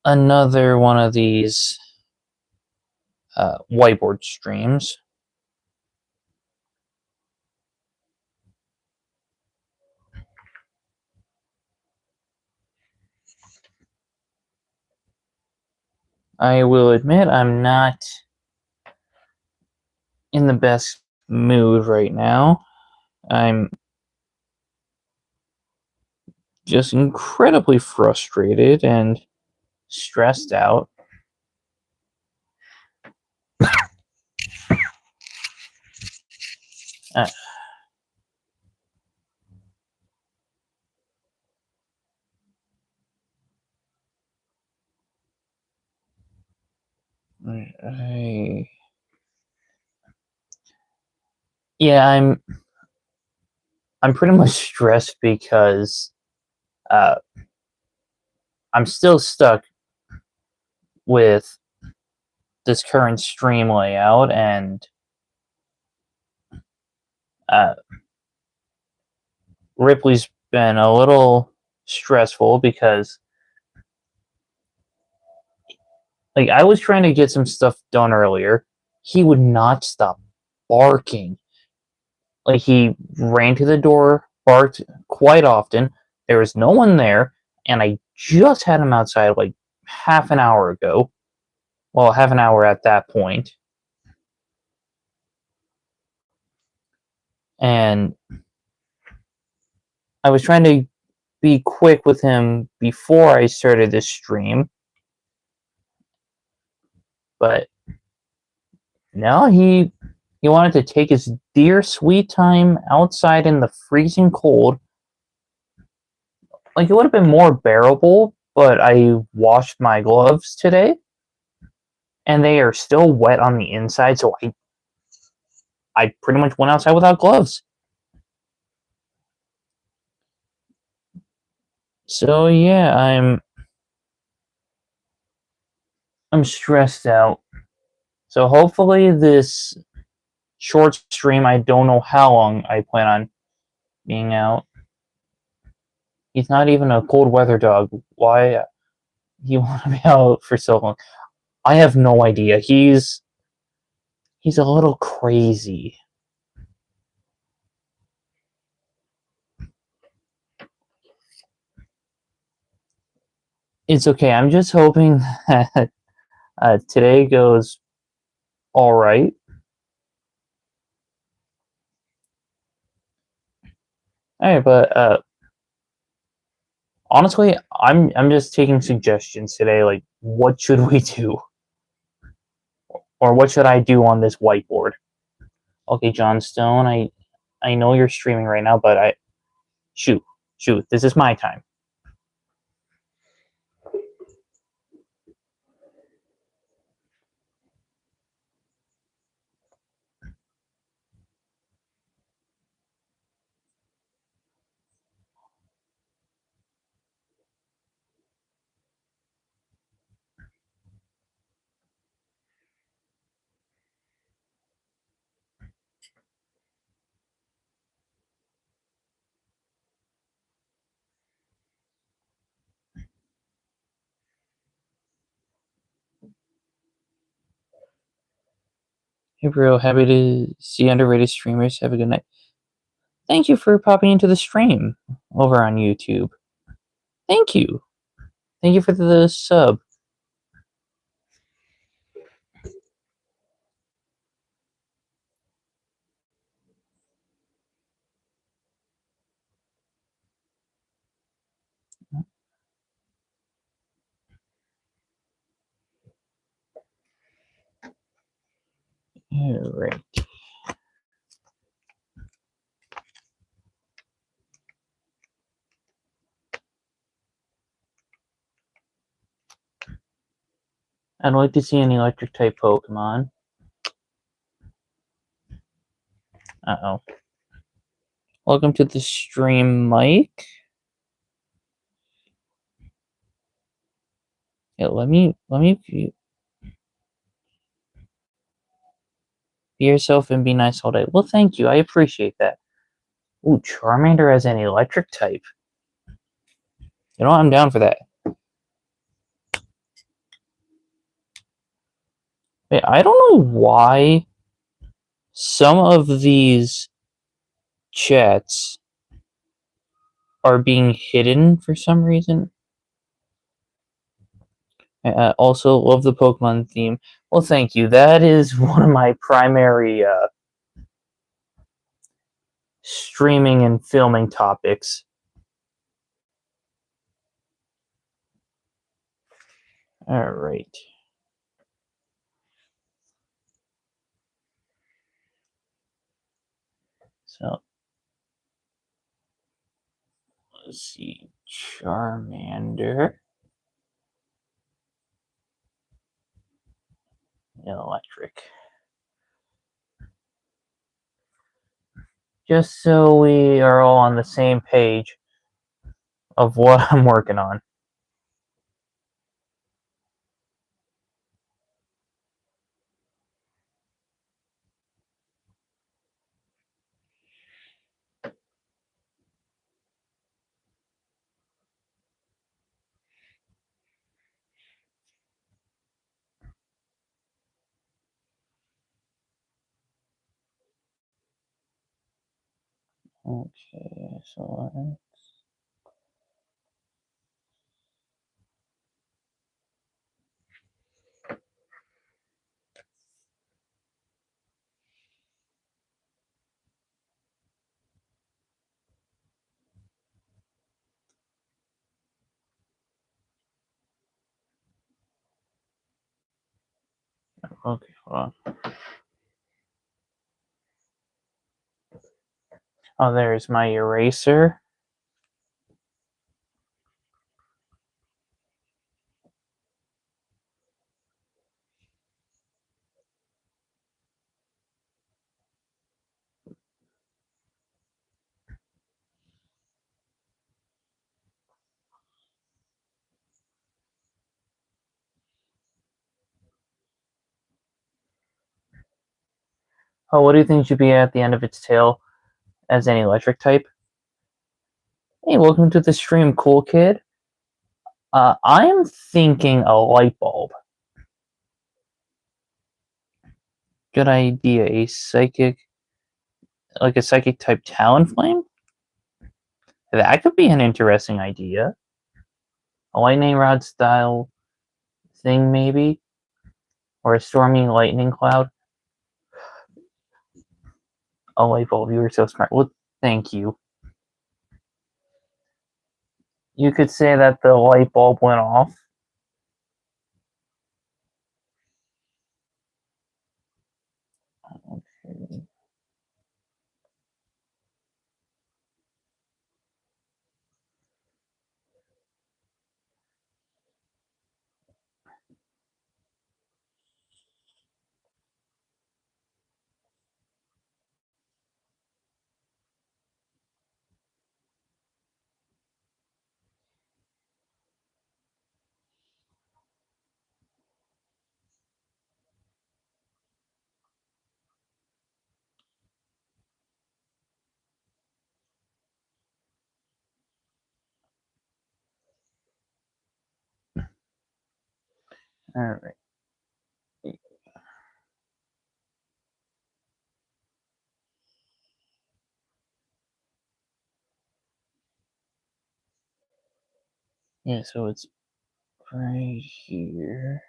another one of these whiteboard streams. I will admit I'm not in the best mood right now. I'm just incredibly frustrated and stressed out. Uh, yeah, I'm pretty much stressed because uh, I'm still stuck with this current stream layout, and uh, Ripley's been a little stressful because like I was trying to get some stuff done earlier. He would not stop barking. Like he ran to the door, barked quite often. There was no one there, and I just had him outside like half an hour ago. Well, half an hour at that point. And I was trying to be quick with him before I started this stream. But now he wanted to take his dear sweet time outside in the freezing cold. Like it would have been more bearable, but I washed my gloves today and they are still wet on the inside, so I pretty much went outside without gloves. So yeah, I'm stressed out. So hopefully this short stream, I don't know how long I plan on being out. He's not even a cold weather dog. Why he want to be out for so long? I have no idea. He's a little crazy. It's okay. I'm just hoping that today goes all right. All right, but honestly, I'm just taking suggestions today. Like, what should we do, or what should I do on this whiteboard? Okay, John Stone, I know you're streaming right now, but shoot, this is my time. Hey, bro, happy to see underrated streamers. Have a good night. Thank you for popping into the stream over on YouTube. Thank you. Thank you for the sub. All right. I'd like to see an electric type Pokemon. Uh-oh. Welcome to the stream, Mike. Yeah, let me be yourself and be nice all day. Well, thank you. I appreciate that. Ooh, Charmander as an electric type. You know what? I'm down for that. I don't know why some of these chats are being hidden for some reason. Also, love the Pokemon theme. Well, thank you. That is one of my primary streaming and filming topics. All right. So, let's see. Charmander. Electric. Just so we are all on the same page of what I'm working on. Okay, so okay, hold on. Oh, there's my eraser. Oh, what do you think should be at the end of its tail as an electric type? Hey, welcome to the stream, cool kid. I'm thinking a light bulb. Good idea. A psychic, like a psychic type Talonflame? That could be an interesting idea. A lightning rod style thing, maybe? Or a stormy lightning cloud? A light bulb, you were so smart. Well, thank you. You could say that the light bulb went off. Okay. Alright. Yeah, so it's right here.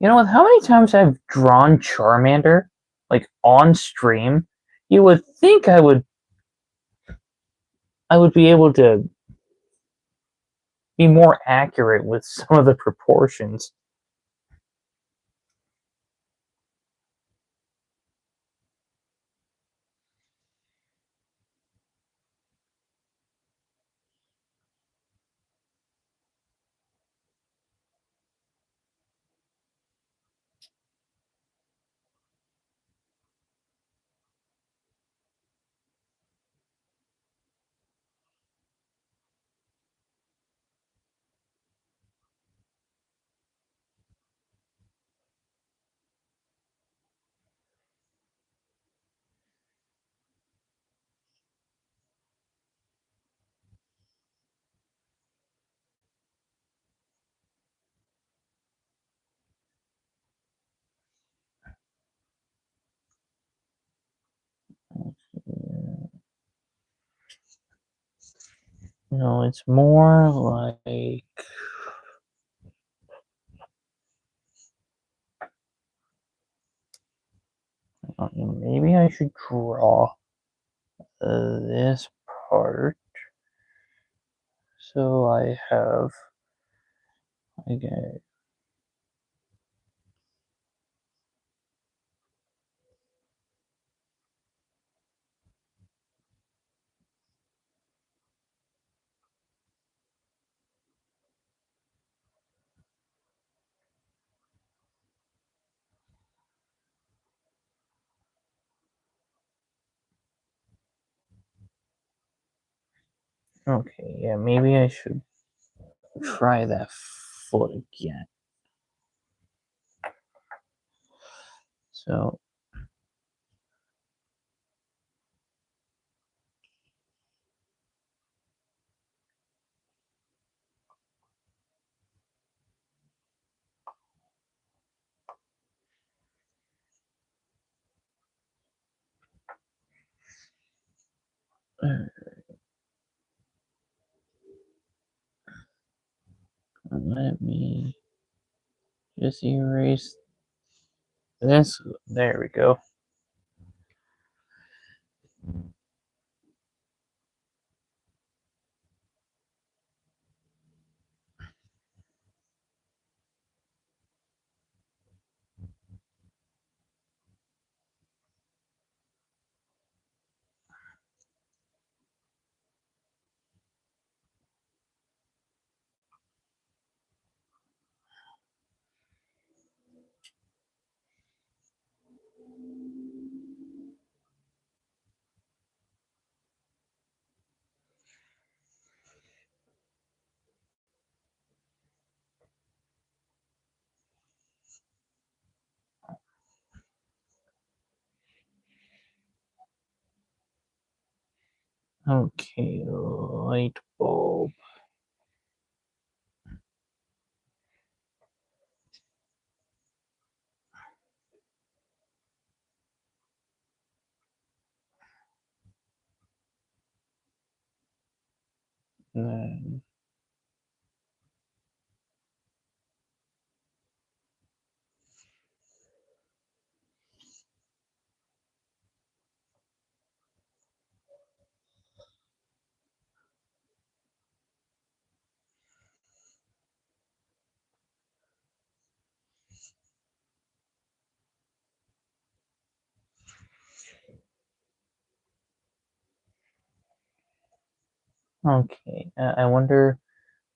You know what? How many times I've drawn Charmander, like on stream, you would think I would be able to be more accurate with some of the proportions. No, it's more like maybe I should draw this part so I have again. Okay, yeah, maybe I should try that foot again. So let me just erase this. There we go. Okay, light bulb. Then okay, I wonder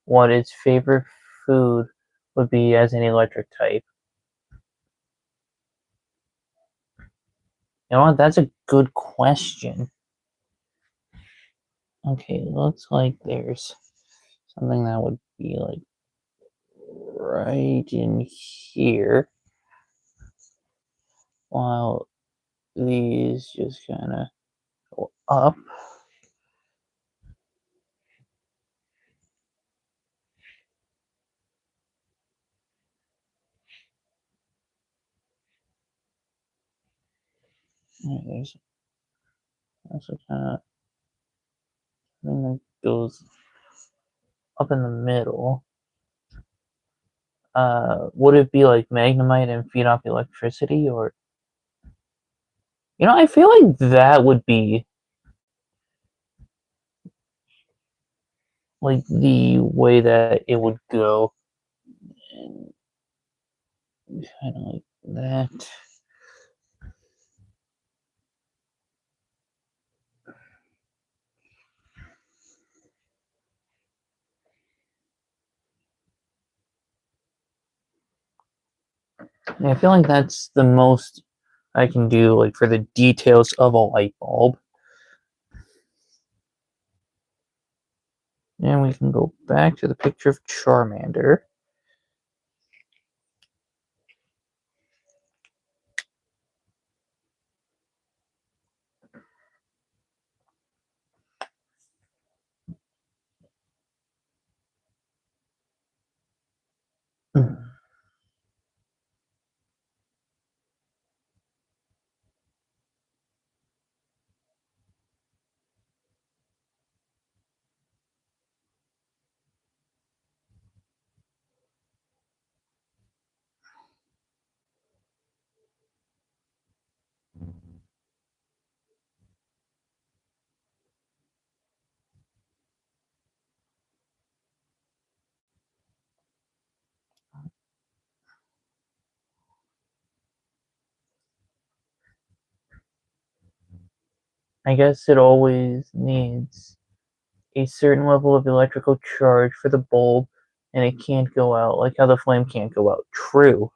what its favorite food would be as an electric type. You know what? That's a good question. Okay, looks like there's something that would be like right in here, while these just kind of go up. There's also kind of something that goes up in the middle. Would it be like magnemite and feed off electricity, or I feel like that would be like the way that it would go, and kind of like that. Yeah, I feel like that's the most I can do, like for the details of a light bulb. And we can go back to the picture of Charmander. I guess it always needs a certain level of electrical charge for the bulb, and it can't go out, like how the flame can't go out. True.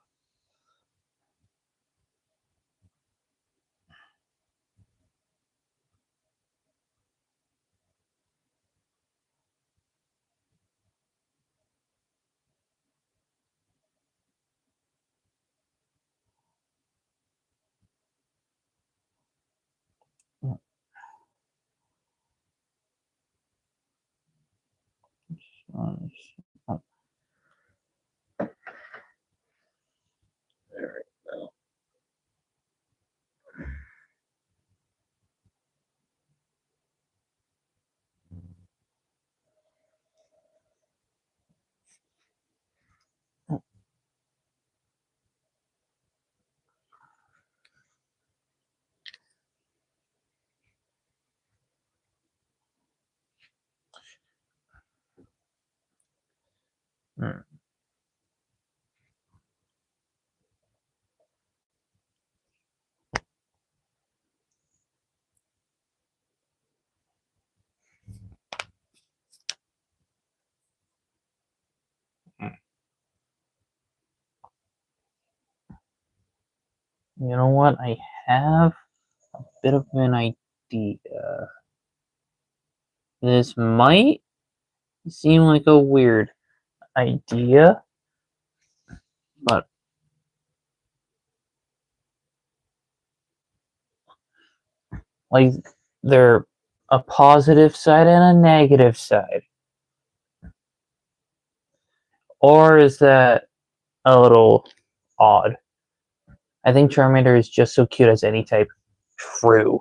You know what? I have a bit of an idea. This might seem like a weird idea, but like they're a positive side and a negative side. Or is that a little odd? I think Charmander is just so cute as any type. True.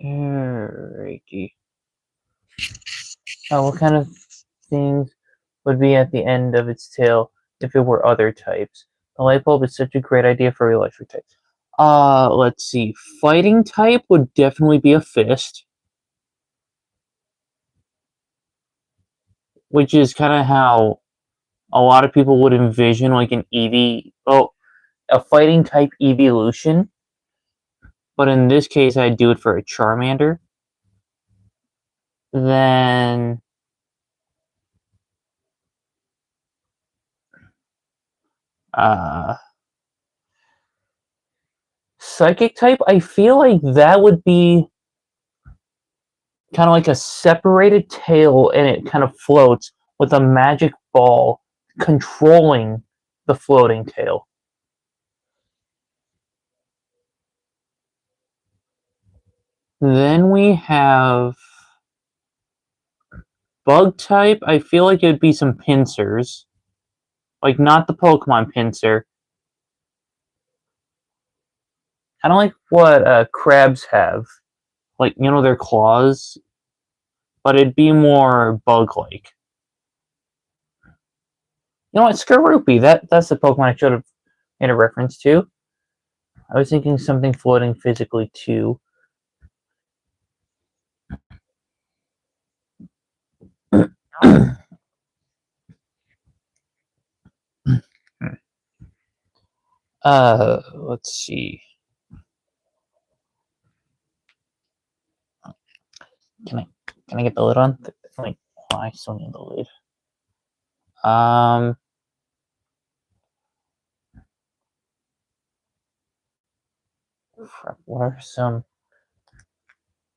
Alrighty. What kind of things would be at the end of its tail if it were other types? The light bulb is such a great idea for electric types. Let's see. Fighting type would definitely be a fist, which is kind of how a lot of people would envision like an a fighting type evolution. But in this case, I'd do it for a Charmander. Then Psychic type, I feel like that would be kind of like a separated tail and it kind of floats with a magic ball controlling the floating tail. Then we have Bug type. I feel like it would be some pincers. Like, not the Pokemon pincer. Kind of like what crabs have. Like, you know, their claws. But it'd be more bug-like. You know what? Skorupi. That's the Pokemon I should have made a reference to. I was thinking something floating physically, too. Let's see. Can I get the lid on? Wait, oh, I still need the lid. What are some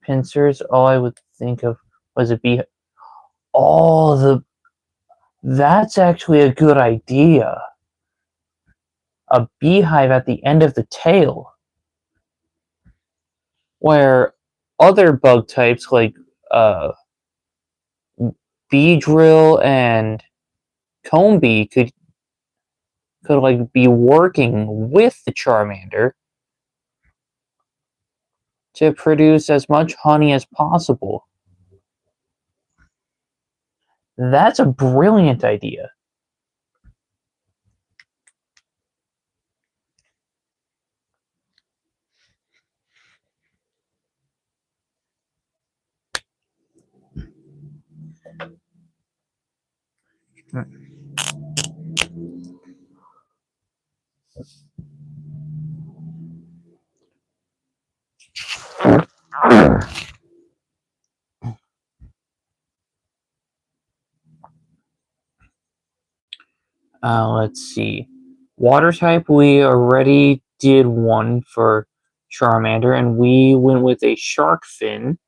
pincers? All I would think of was a bee. Oh, that's actually a good idea. A beehive at the end of the tail, where other bug types like uh, bee drill and comb bee could like be working with the Charmander to produce as much honey as possible. That's a brilliant idea. Let's see. Water type, we already did one for Charmander, and we went with a shark fin.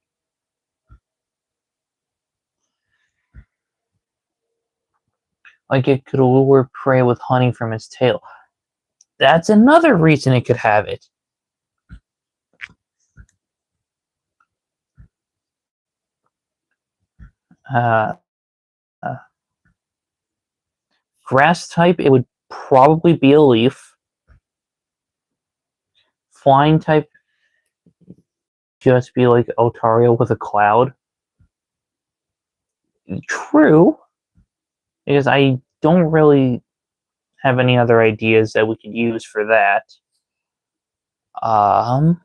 Like it could lure prey with honey from its tail. That's another reason it could have it. Uh, uh, Grass type, it would probably be a leaf. Flying type, just be like Otario with a cloud. True, because I don't really have any other ideas that we could use for that. Um,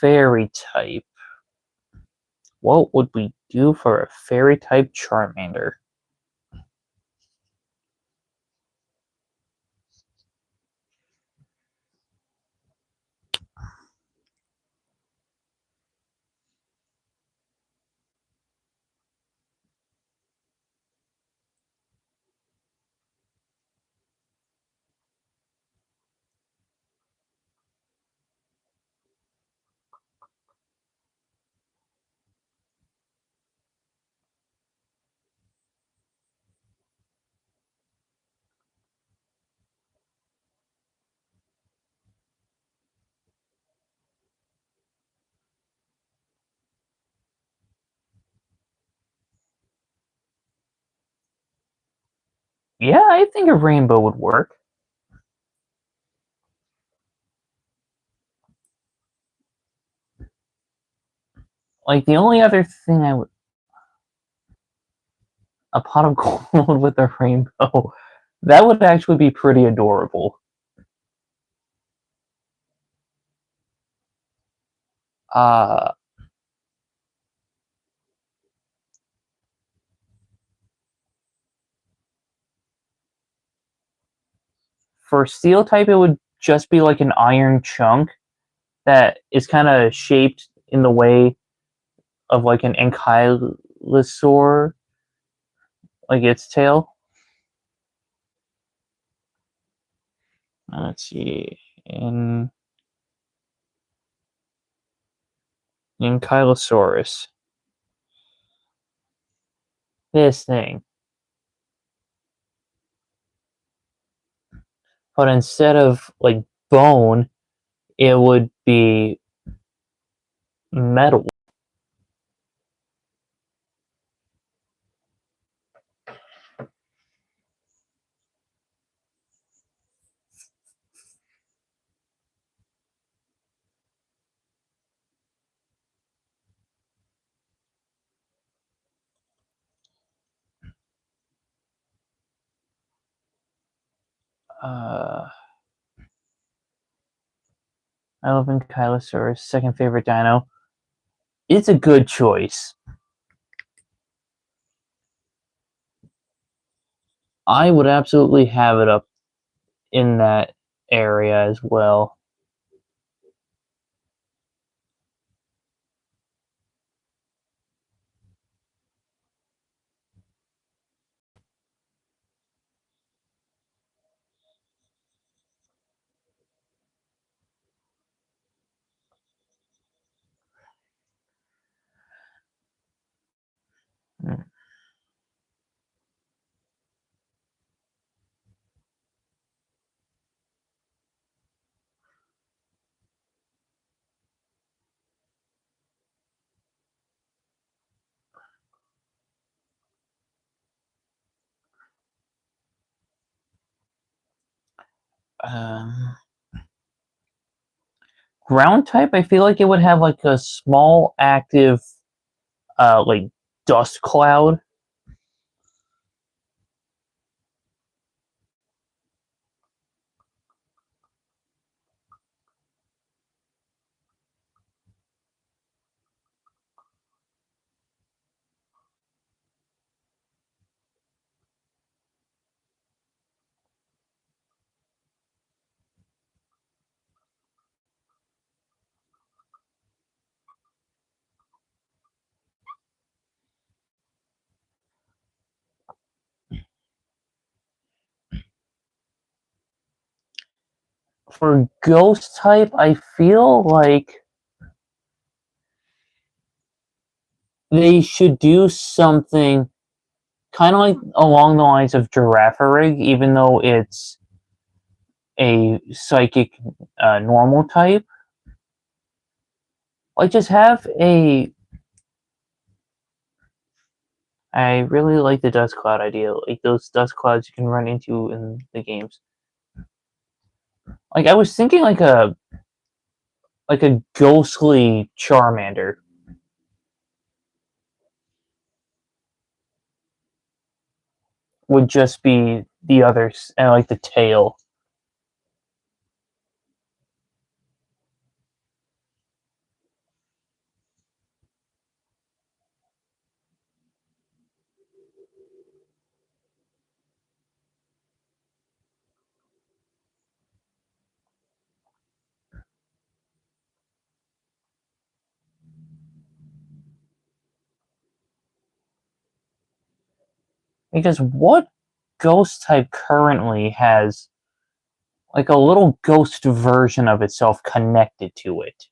Fairy type. What would we do for a fairy type Charmander? Yeah, I think a rainbow would work. Like the only other thing I would, a pot of gold with a rainbow, that would actually be pretty adorable. Uh, for steel type, it would just be like an iron chunk that is kind of shaped in the way of like an ankylosaur, like its tail. Let's see, in Ankylosaurus, this thing, but instead of like bone, it would be metal. Uh, I love Ankylosaurus, second favorite dino. It's a good choice. I would absolutely have it up in that area as well. Hmm. Um, Ground type, I feel like it would have like a small active, like dust cloud. For ghost type, I feel like they should do something kind of like along the lines of Girafarig, even though it's a psychic normal type. Like just have a. I really like the dust cloud idea, like those dust clouds you can run into in the games. Like I was thinking like a ghostly Charmander. Would just be the others, and like the tail. Because what ghost type currently has like a little ghost version of itself connected to it?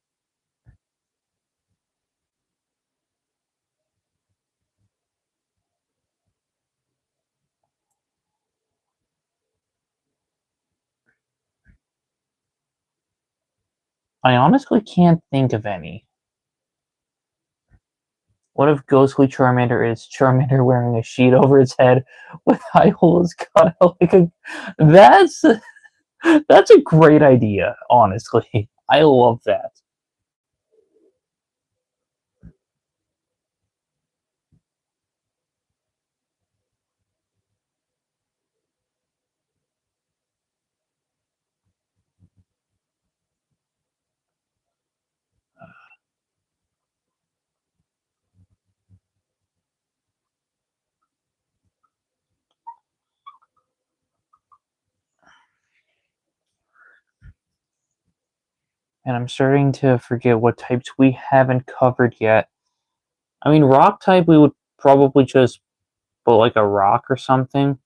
I honestly can't think of any. What if ghostly Charmander is Charmander wearing a sheet over its head with eye holes cut out like a? That's that's a great idea. Honestly, I love that. And I'm starting to forget what types we haven't covered yet. I mean, rock type we would probably just put like a rock or something.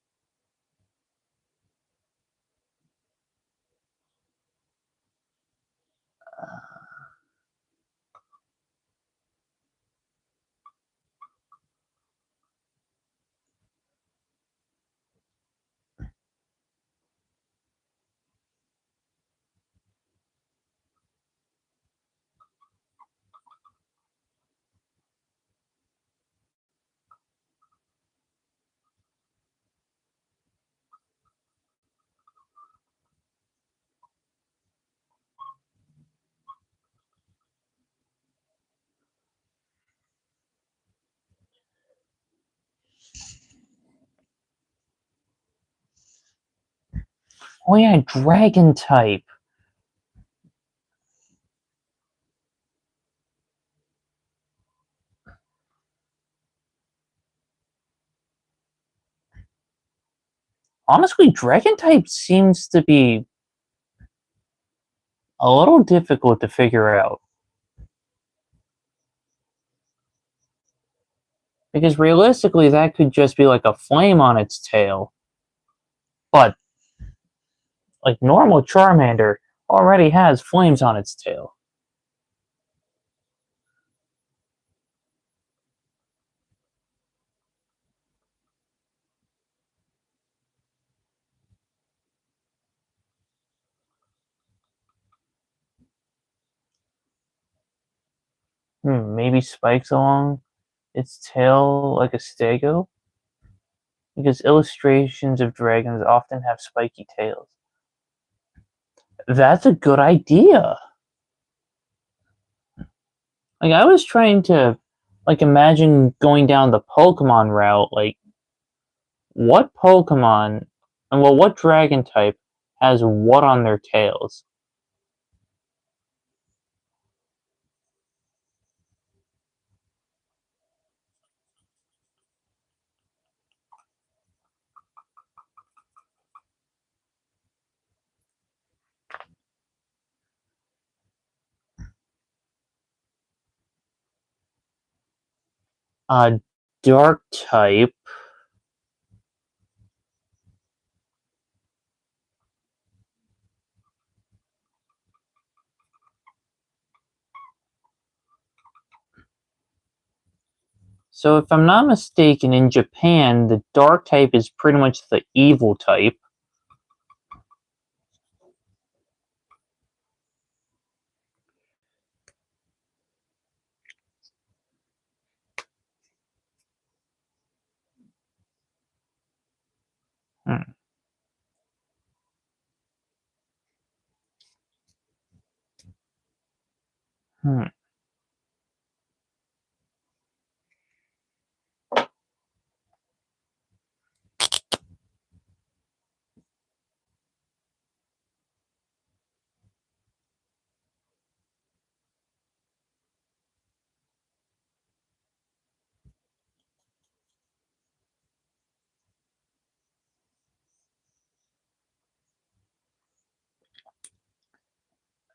Oh yeah, dragon type. Honestly, dragon type seems to be a little difficult to figure out. Because realistically, that could just be like a flame on its tail. But, like, normal Charmander already has flames on its tail. Maybe spikes along its tail like a stego? Because illustrations of dragons often have spiky tails. That's a good idea. Like, I was trying to, like, imagine going down the Pokemon route. Like, what Pokemon, and well, what dragon type has what on their tails? Uh, dark type. So, if I'm not mistaken, in Japan, the dark type is pretty much the evil type. Hmm. Hmm.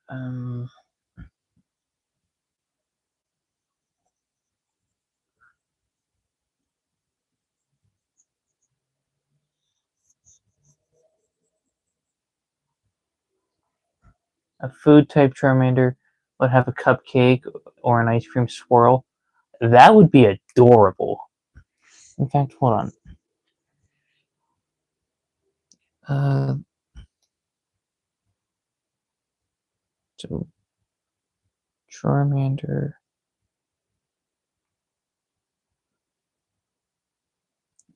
Um, a food type Charmander would have a cupcake or an ice cream swirl. That would be adorable. In fact, hold on. Uh, so Charmander.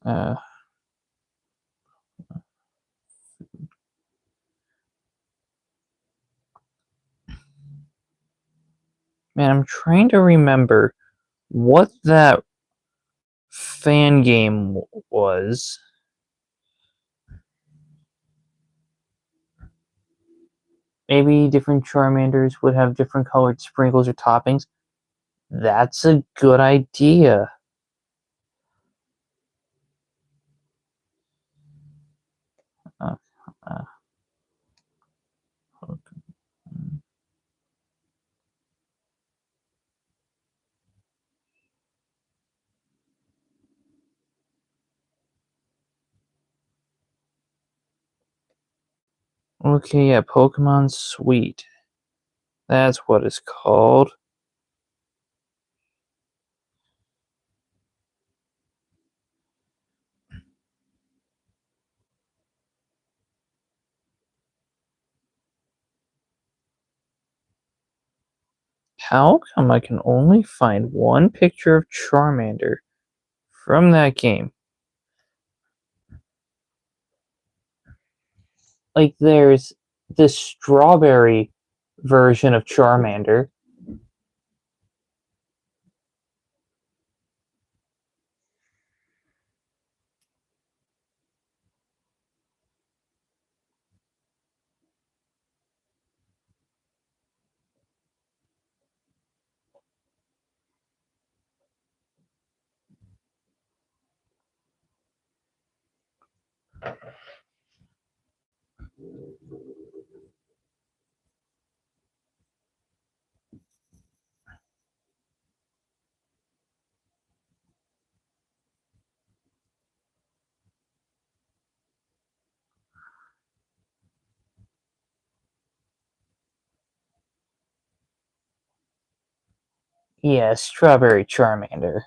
Uh, Man, I'm trying to remember what that fan game was. Maybe different Charmanders would have different colored sprinkles or toppings. That's a good idea. Uh, uh, okay, yeah, Pokemon Sweet. That's what it's called. How come I can only find one picture of Charmander from that game? Like, there's this strawberry version of Charmander. Yeah, Strawberry Charmander.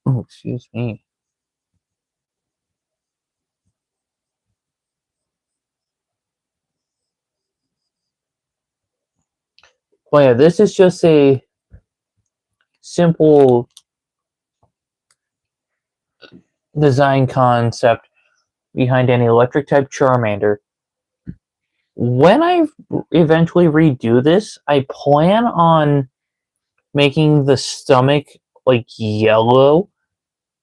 Oh, excuse me. Well, yeah, this is just a simple design concept behind an electric type Charmander. When I eventually redo this, I plan on making the stomach like yellow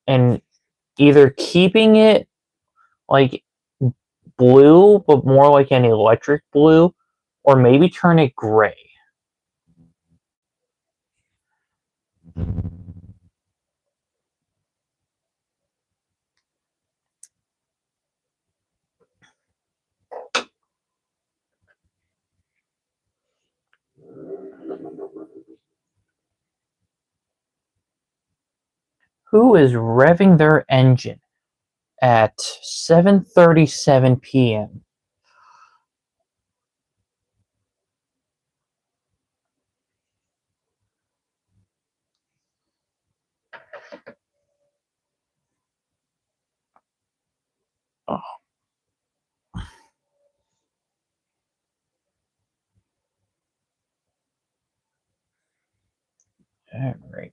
and either keeping it like blue, but more like an electric blue, or maybe turn it gray. Who is revving their engine at 7:37 p.m.? Oh, all right.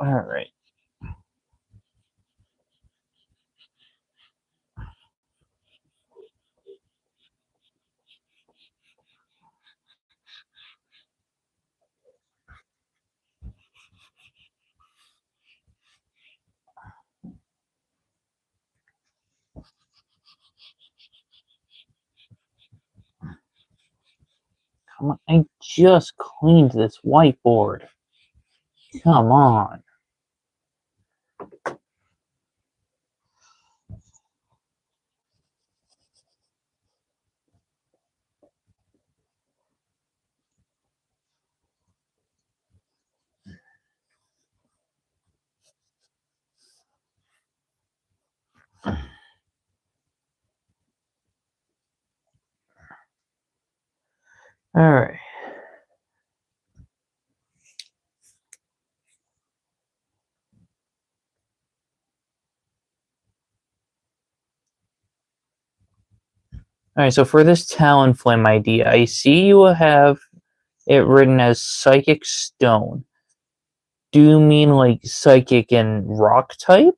All right. Come on. I just cleaned this whiteboard. Come on. All right. All right. So for this Talonflame idea, I see you have it written as Psychic Stone. Do you mean like Psychic and Rock type?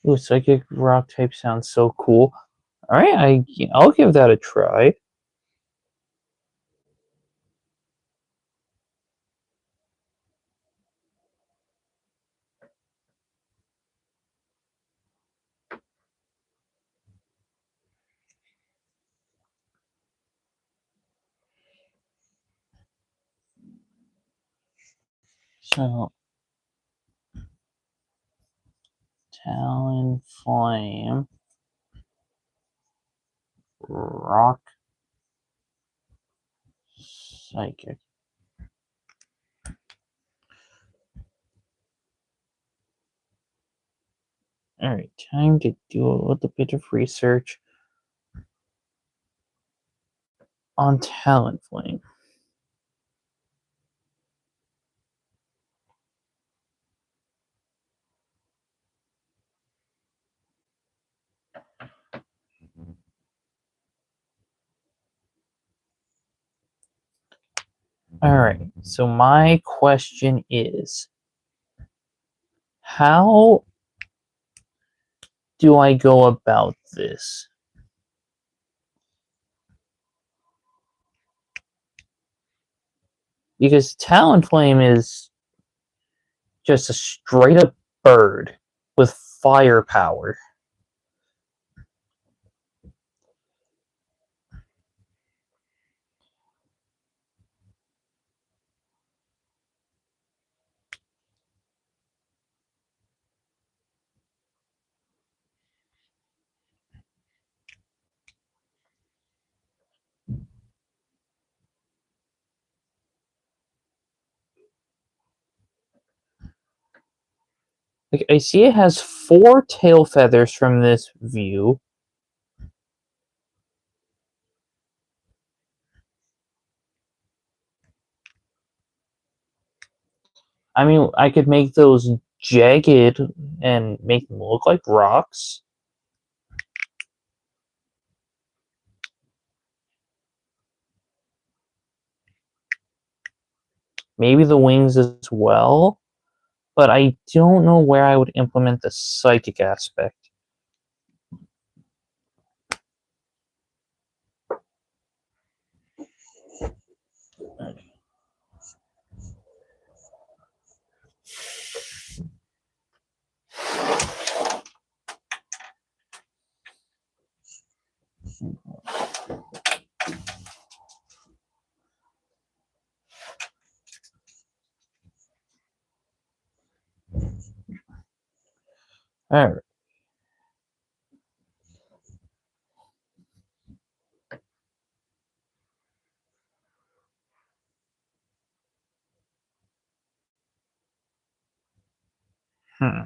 Ooh, Psychic Rock type sounds so cool. All right, I'll give that a try. So Talonflame, Rock, Psychic. All right, time to do a little bit of research on Talonflame. Alright, so my question is, how do I go about this? Because Talonflame is just a straight up bird with firepower. Like, I see it has 4 tail feathers from this view. I mean, I could make those jagged and make them look like rocks. Maybe the wings as well. But I don't know where I would implement the psychic aspect. Alright. Hmm.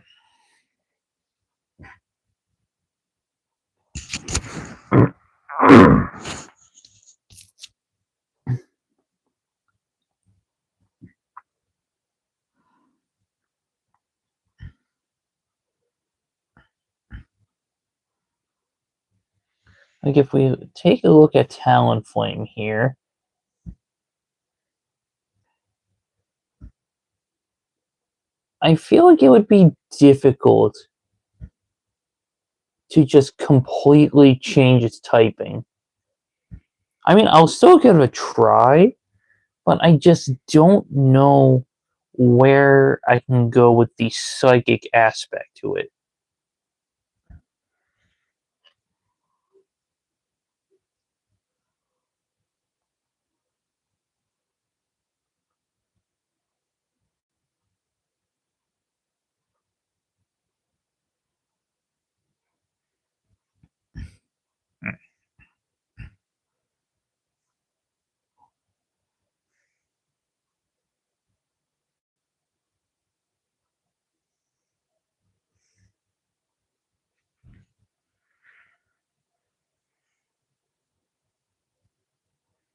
Like, if we take a look at Talonflame here, I feel like it would be difficult to just completely change its typing. I mean, I'll still give it a try, but I just don't know where I can go with the psychic aspect to it.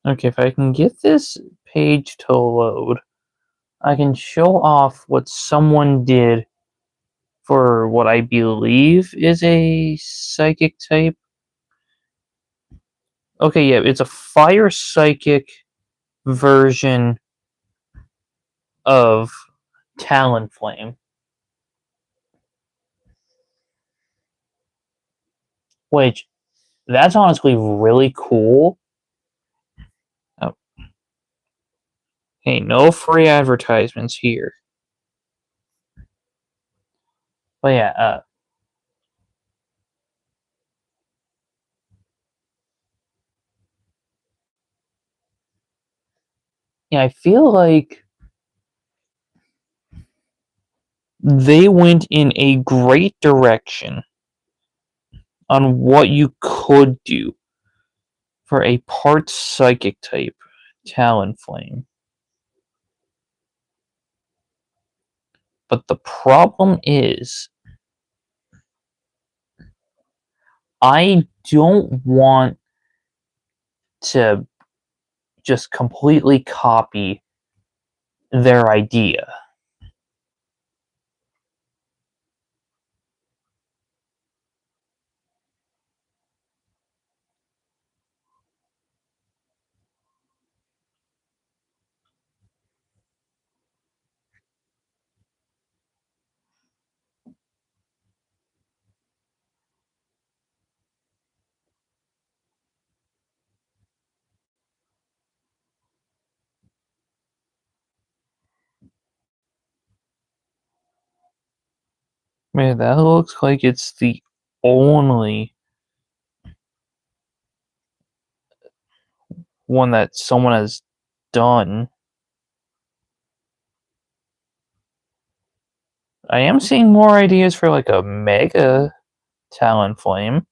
Okay, if I can get this page to load, I can show off what someone did for what I believe is a psychic type. Okay, yeah, it's a fire psychic version of Talonflame, which that's honestly really cool. Oh, hey, no free advertisements here. But yeah, yeah, I feel like they went in a great direction on what you could do for a part psychic type Talonflame. But the problem is, I don't want to just completely copy their idea. Man, that looks like it's the only one that someone has done. I am seeing more ideas for like a mega Talonflame.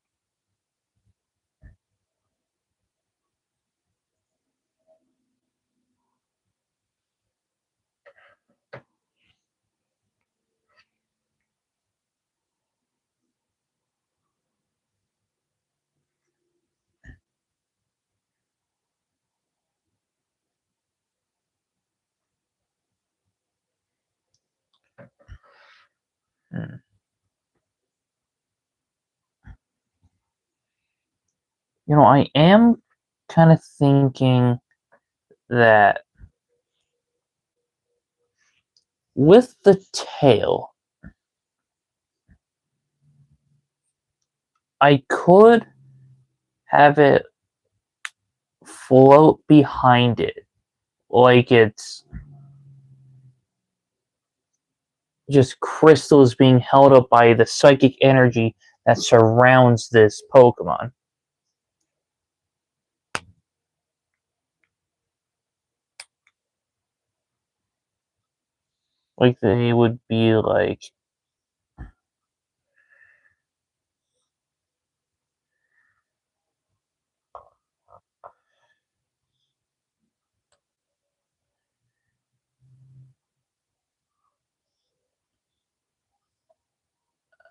Hmm. You know, I am kind of thinking that with the tail, I could have it float behind it, like it's just crystals being held up by the psychic energy that surrounds this Pokemon. Like they would be like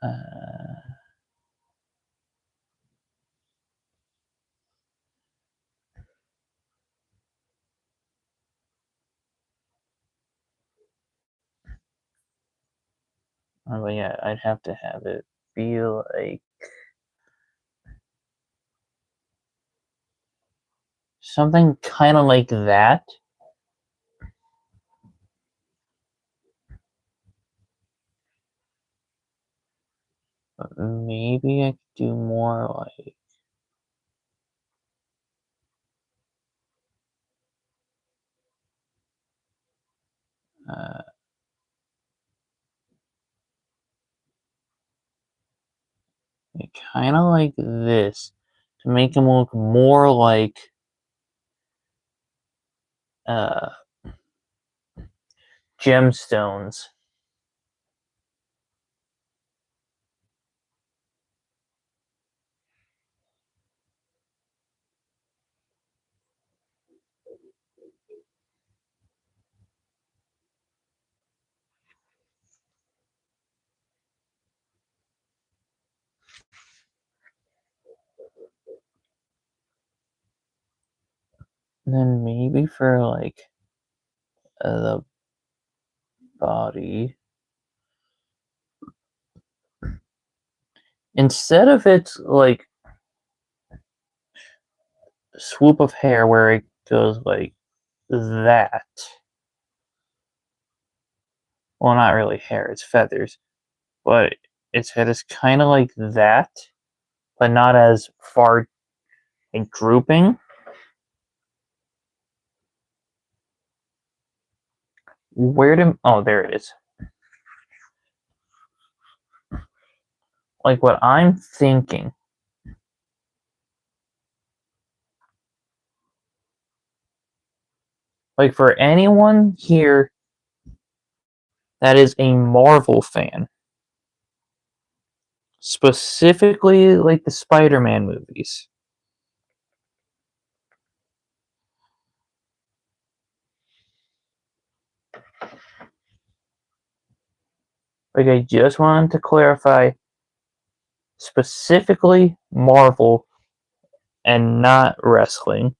uh, oh yeah, I'd have to have it be like something kind of like that. But maybe I could do more like uh, kind of like this to make him look more like uh, gemstones. And then maybe for like the body, instead of its like swoop of hair where it goes like that. Well, not really hair, it's feathers. But its head is kind of like that, but not as far and drooping. Where did. Oh, there it is. Like what I'm thinking. Like for anyone here that is a Marvel fan, specifically like the Spider-Man movies. Like I just wanted to clarify specifically Marvel and not wrestling.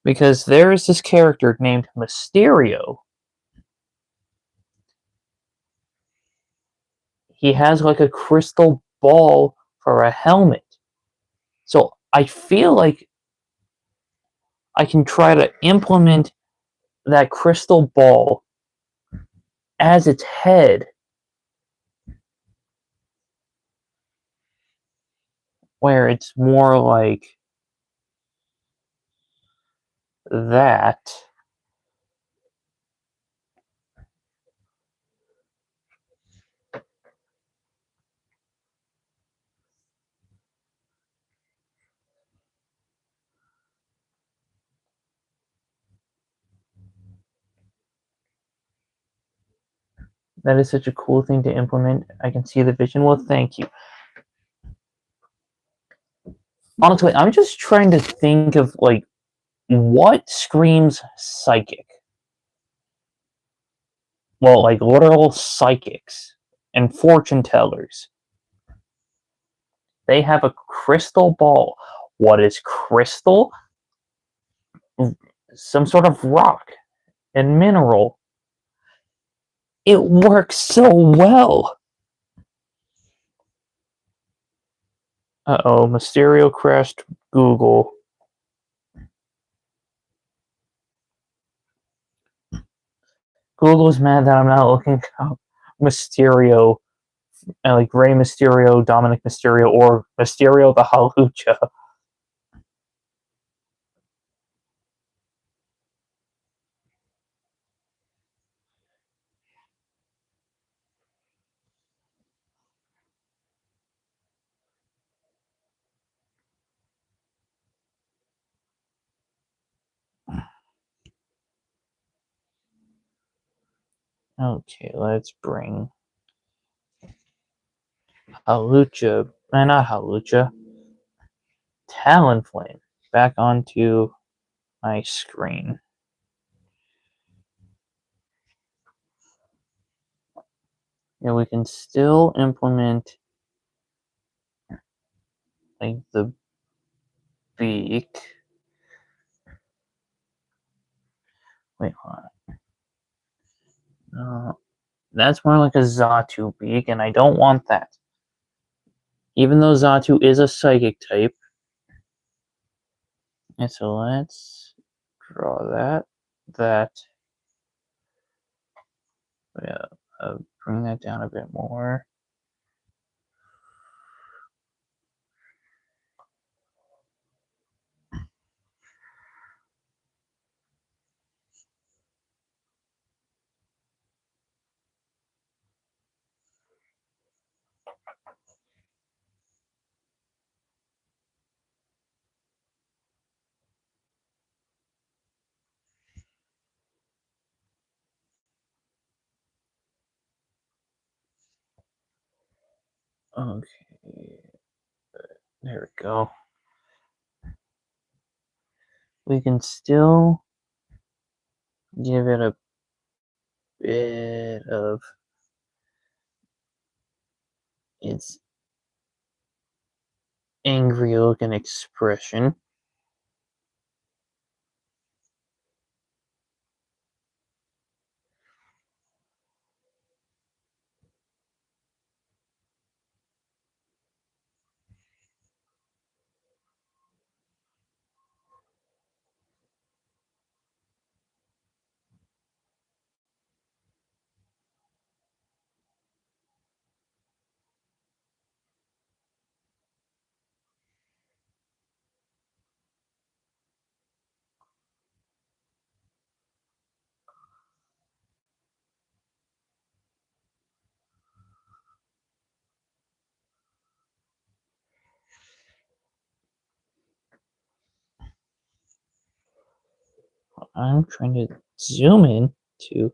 Because there is this character named Mysterio. He has like a crystal ball for a helmet. So I feel like I can try to implement that crystal ball as its head, where it's more like that. That is such a cool thing to implement. I can see the vision. Well, thank you. Honestly, I'm just trying to think of, like, what screams psychic? Well, like, literal psychics and fortune tellers. They have a crystal ball. What is crystal? Some sort of rock and mineral. It works so well. Uh-oh, Mysterio crashed Google. Google's mad that I'm not looking up Mysterio, like Rey Mysterio, Dominic Mysterio, or Mysterio the Halucha. Okay, let's bring Halucha, not Halucha, Talonflame back onto my screen. Yeah, we can still implement like the beak. Wait, hold on. That's more like a Zatu beak, and I don't want that. Even though Zatu is a psychic type. And so let's draw that. Yeah, bring that down a bit more. Okay, there we go. We can still give it a bit of its angry looking expression. I'm trying to zoom in to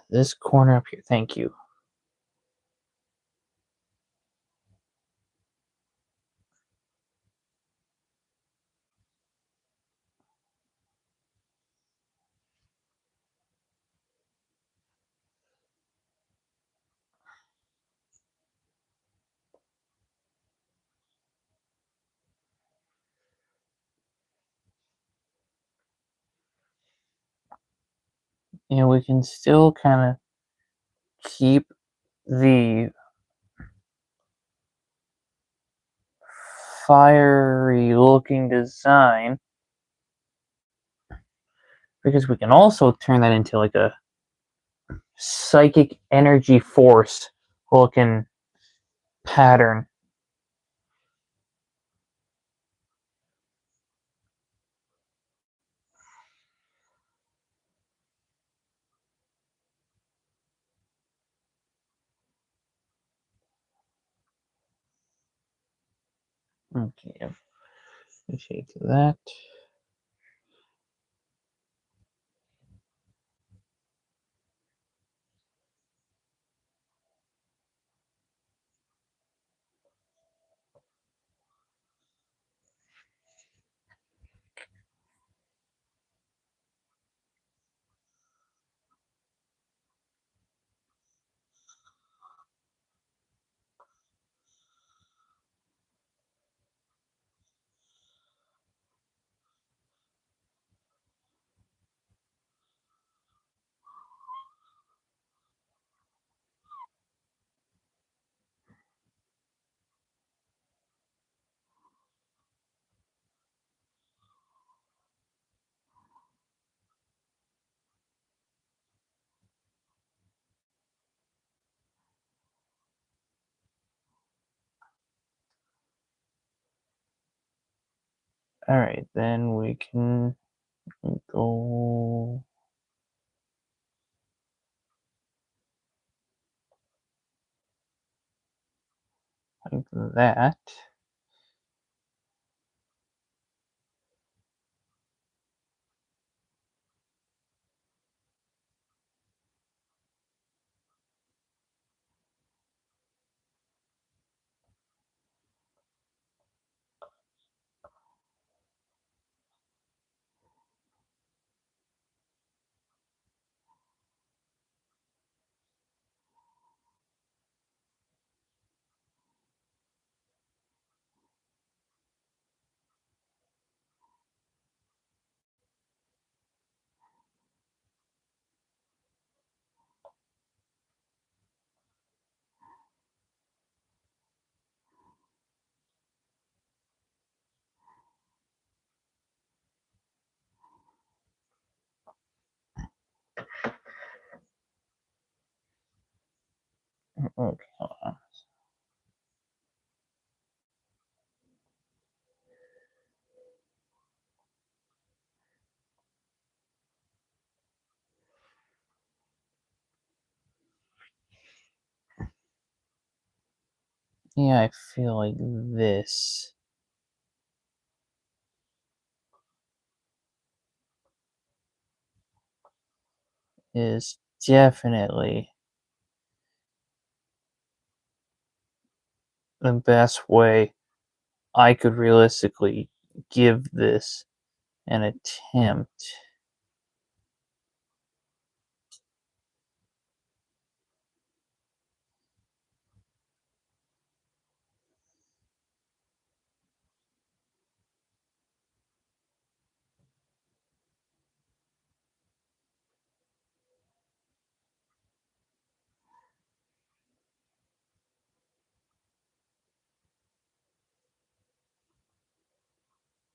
this corner up here. Thank you. And we can still kind of keep the fiery looking design, because we can also turn that into like a psychic energy force looking pattern. Okay, let me take that. Alright, then we can go like that. Okay, hold on. Yeah, I feel like this is definitely the best way I could realistically give this an attempt.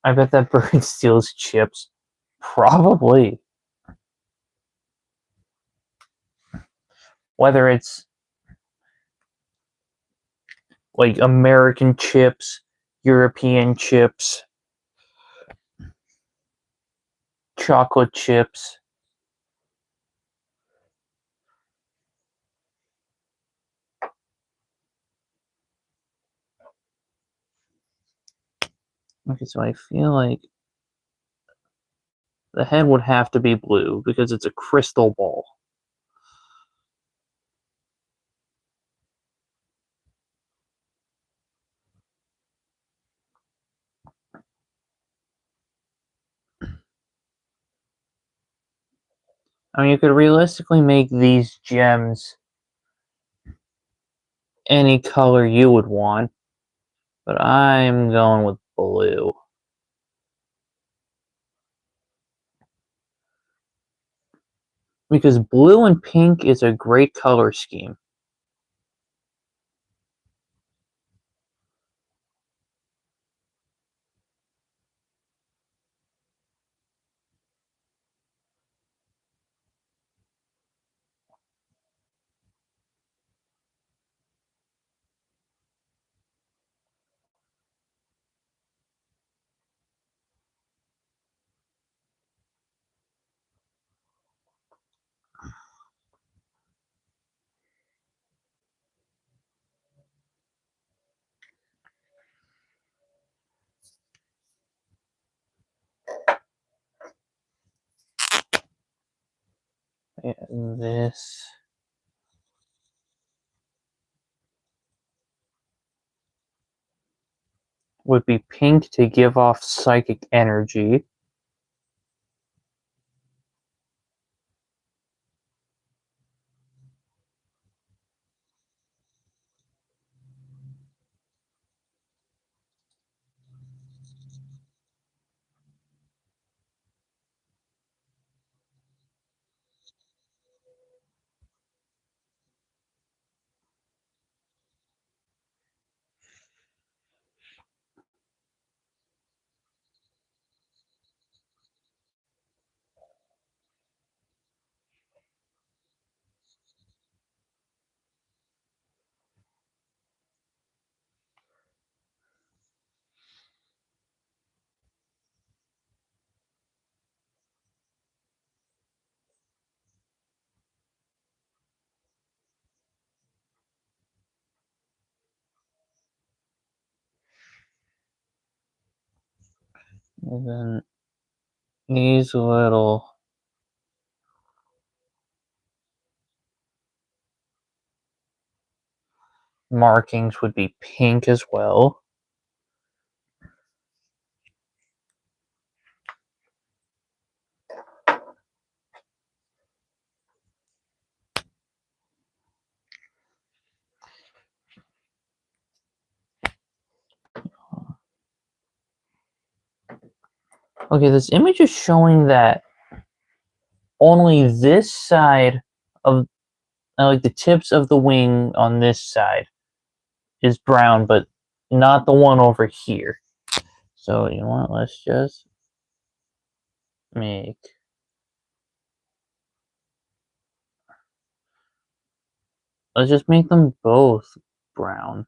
I bet that bird steals chips. Probably. Whether it's like American chips, European chips, chocolate chips. Okay, so I feel like the head would have to be blue because it's a crystal ball. I mean, you could realistically make these gems any color you would want, but I'm going with blue. Because blue and pink is a great color scheme. And this would be pink to give off psychic energy. And then these little markings would be pink as well. Okay, this image is showing that only this side of, like the tips of the wing on this side is brown, but not the one over here. So, you know what, let's just make... Let's just make them both brown.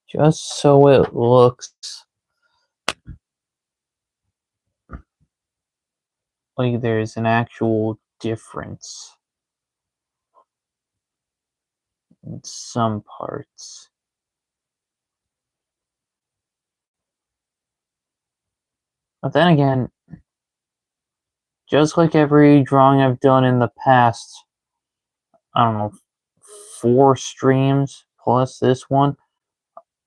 Just so it looks like there's an actual difference in some parts. But then again, just like every drawing I've done in the past, I don't know, 4 streams plus this one,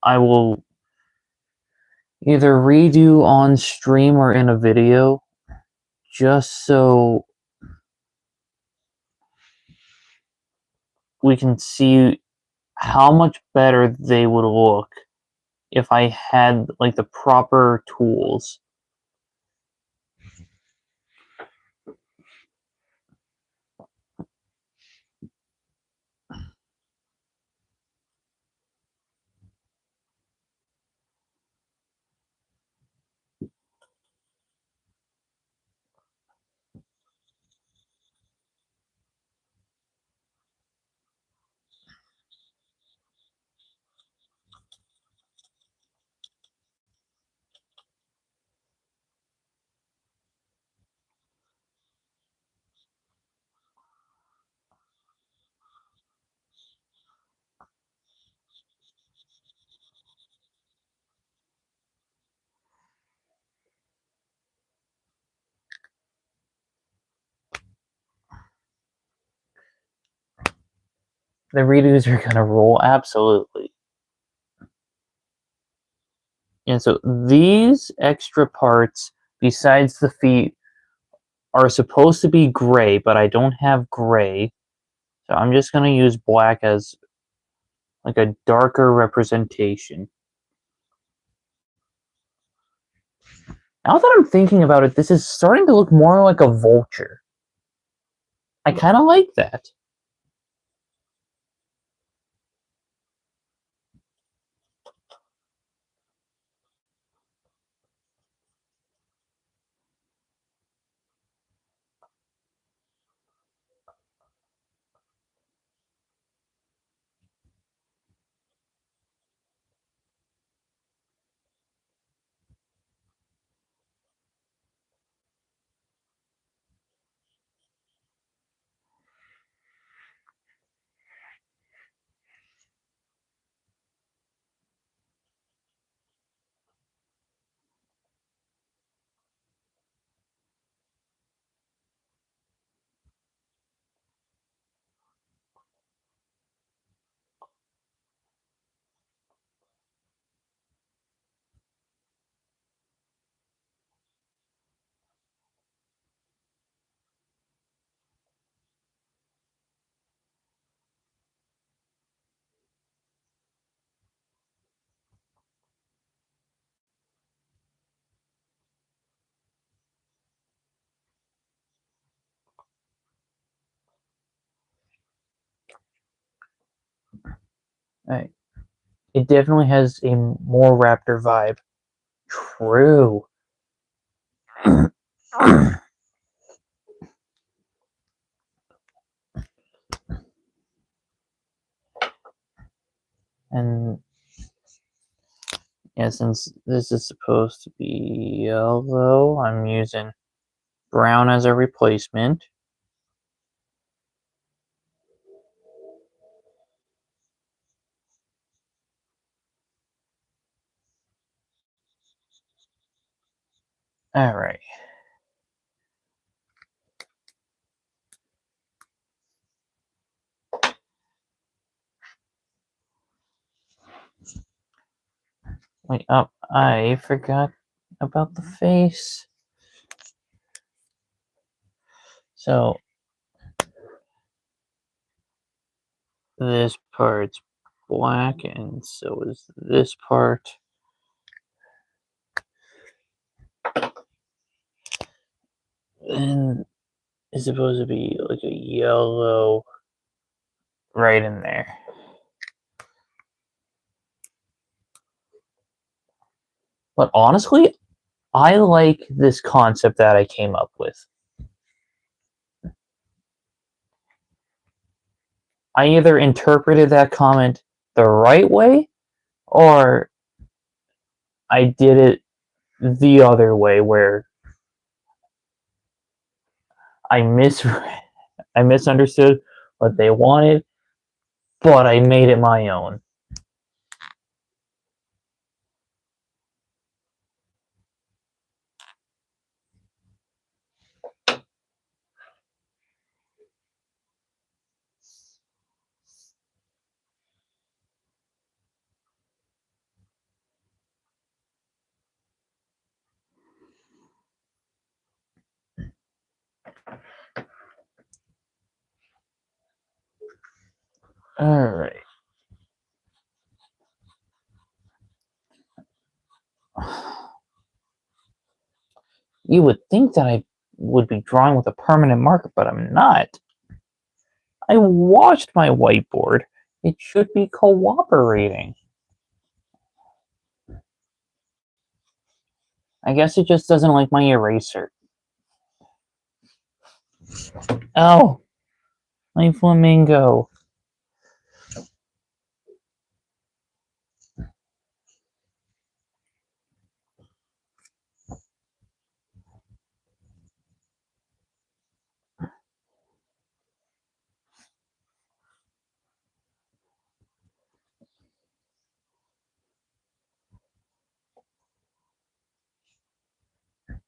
I will either redo on stream or in a video, just so we can see how much better they would look if I had like the proper tools. The redos are gonna roll, absolutely. And so these extra parts, besides the feet, are supposed to be gray, but I don't have gray. So I'm just gonna use black as like a darker representation. Now that I'm thinking about it, this is starting to look more like a vulture. I kind of like that. All right. It definitely has a more raptor vibe. True. And yeah, since this is supposed to be yellow, I'm using brown as a replacement. Alright. Wait up, I forgot about the face. So this part's black and so is this part. And it's supposed to be like a yellow right in there. But honestly, I like this concept that I came up with. I either interpreted that comment the right way or I did it the other way where I I misunderstood what they wanted, but I made it my own. Alright. You would think that I would be drawing with a permanent marker, but I'm not. I watched my whiteboard. It should be cooperating. I guess it just doesn't like my eraser. Oh, my flamingo.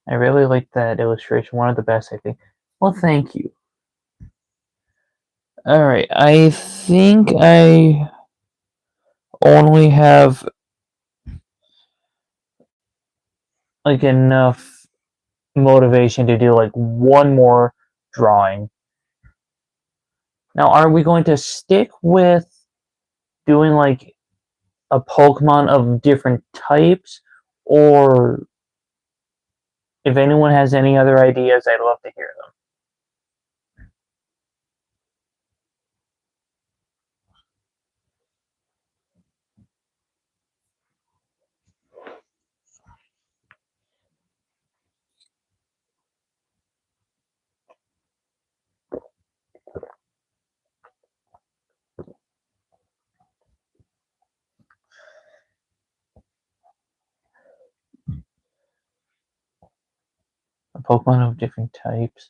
I really like that illustration. One of the best, I think. Well, thank you. Alright, I think I only have like enough motivation to do like one more drawing. Now, are we going to stick with doing like a Pokemon of different types, or if anyone has any other ideas, I'd love to hear them. A Pokemon of different types.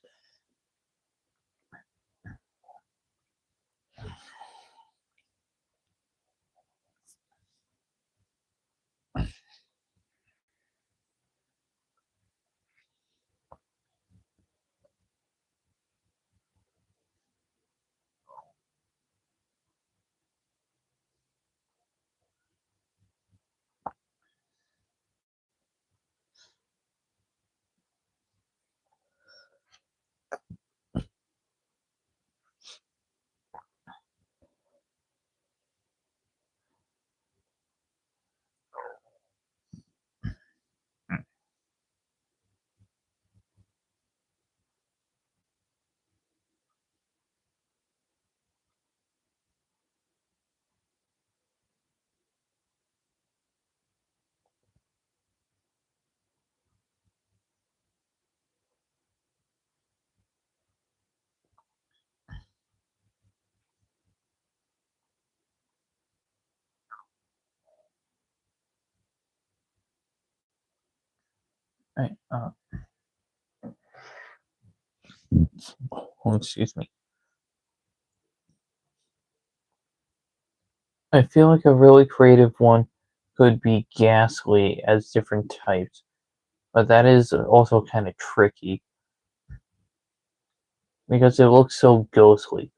Right. Oh, excuse me. I feel like a really creative one could be ghastly as different types, but that is also kind of tricky because it looks so ghostly.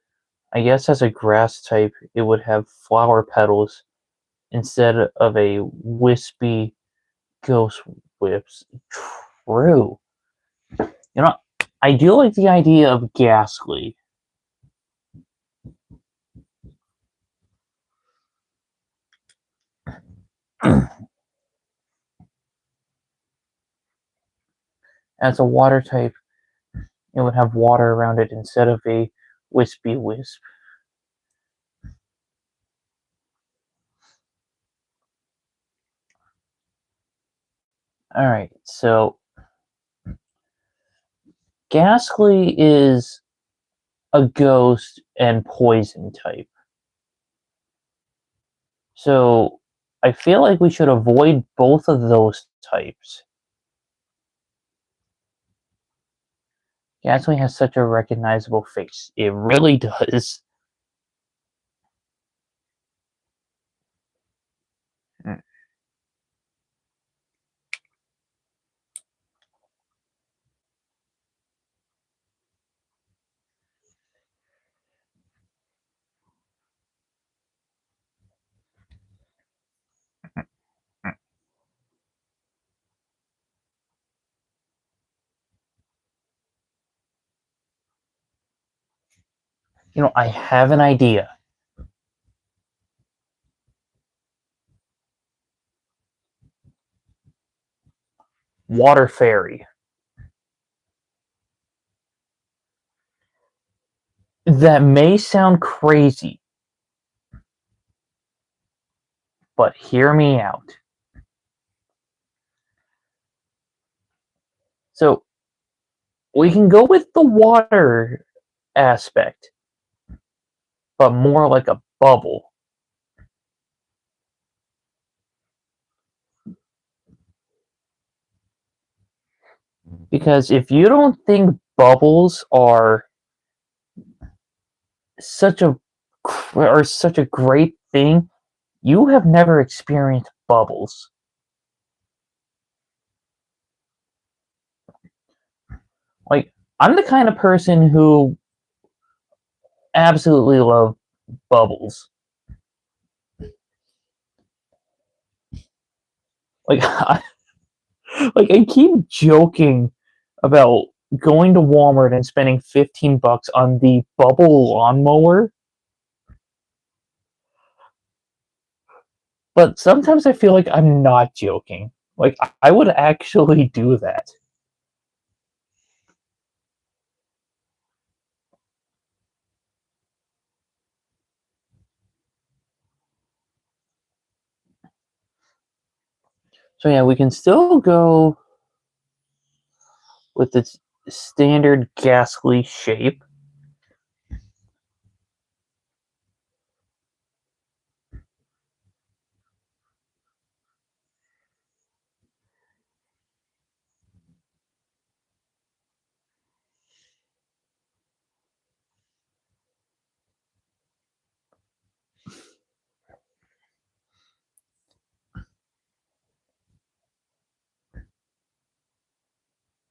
I guess as a grass type, it would have flower petals instead of a wispy ghost whips. True. You know, I do like the idea of ghastly. As a water type, it would have water around it instead of a wispy wisp. Alright, so ghastly is a ghost and poison type. So I feel like we should avoid both of those types. Ghastly has such a recognizable face. It really does. Mm. You know, I have an idea. Water fairy. That may sound crazy, but hear me out. So we can go with the water aspect, but more like a bubble. Because if you don't think bubbles are such a such a great thing, you have never experienced bubbles. Like I'm the kind of person who absolutely love bubbles. Like I keep joking about going to Walmart and spending 15 bucks on the bubble lawnmower, but sometimes I feel like I'm not joking. Like I would actually do that. So yeah, we can still go with its standard ghastly shape.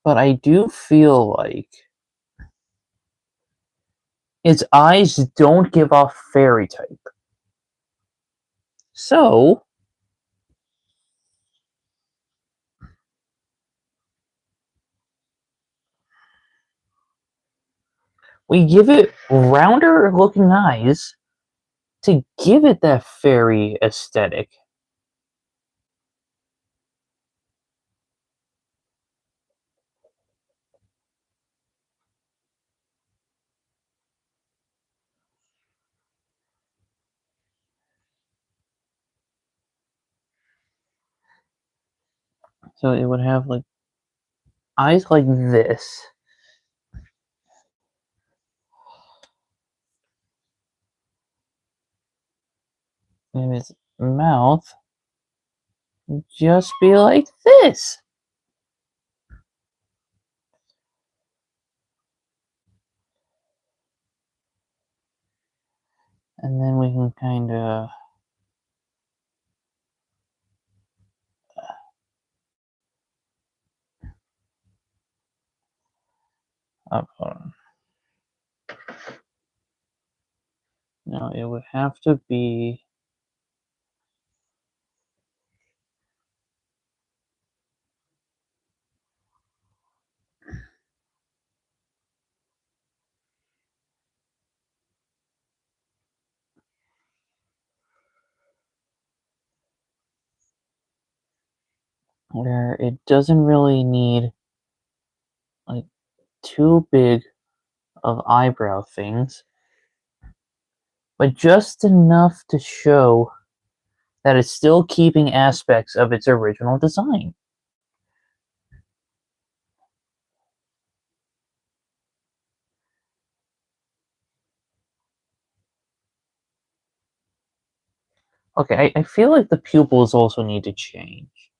But I do feel like its eyes don't give off fairy type. So we give it rounder looking eyes to give it that fairy aesthetic. So it would have like eyes like this. And its mouth would just be like this. And then we can kind of hold on. No, it would have to be where it doesn't really need like too big of eyebrow things, but just enough to show that it's still keeping aspects of its original design. Okay, I feel like the pupils also need to change.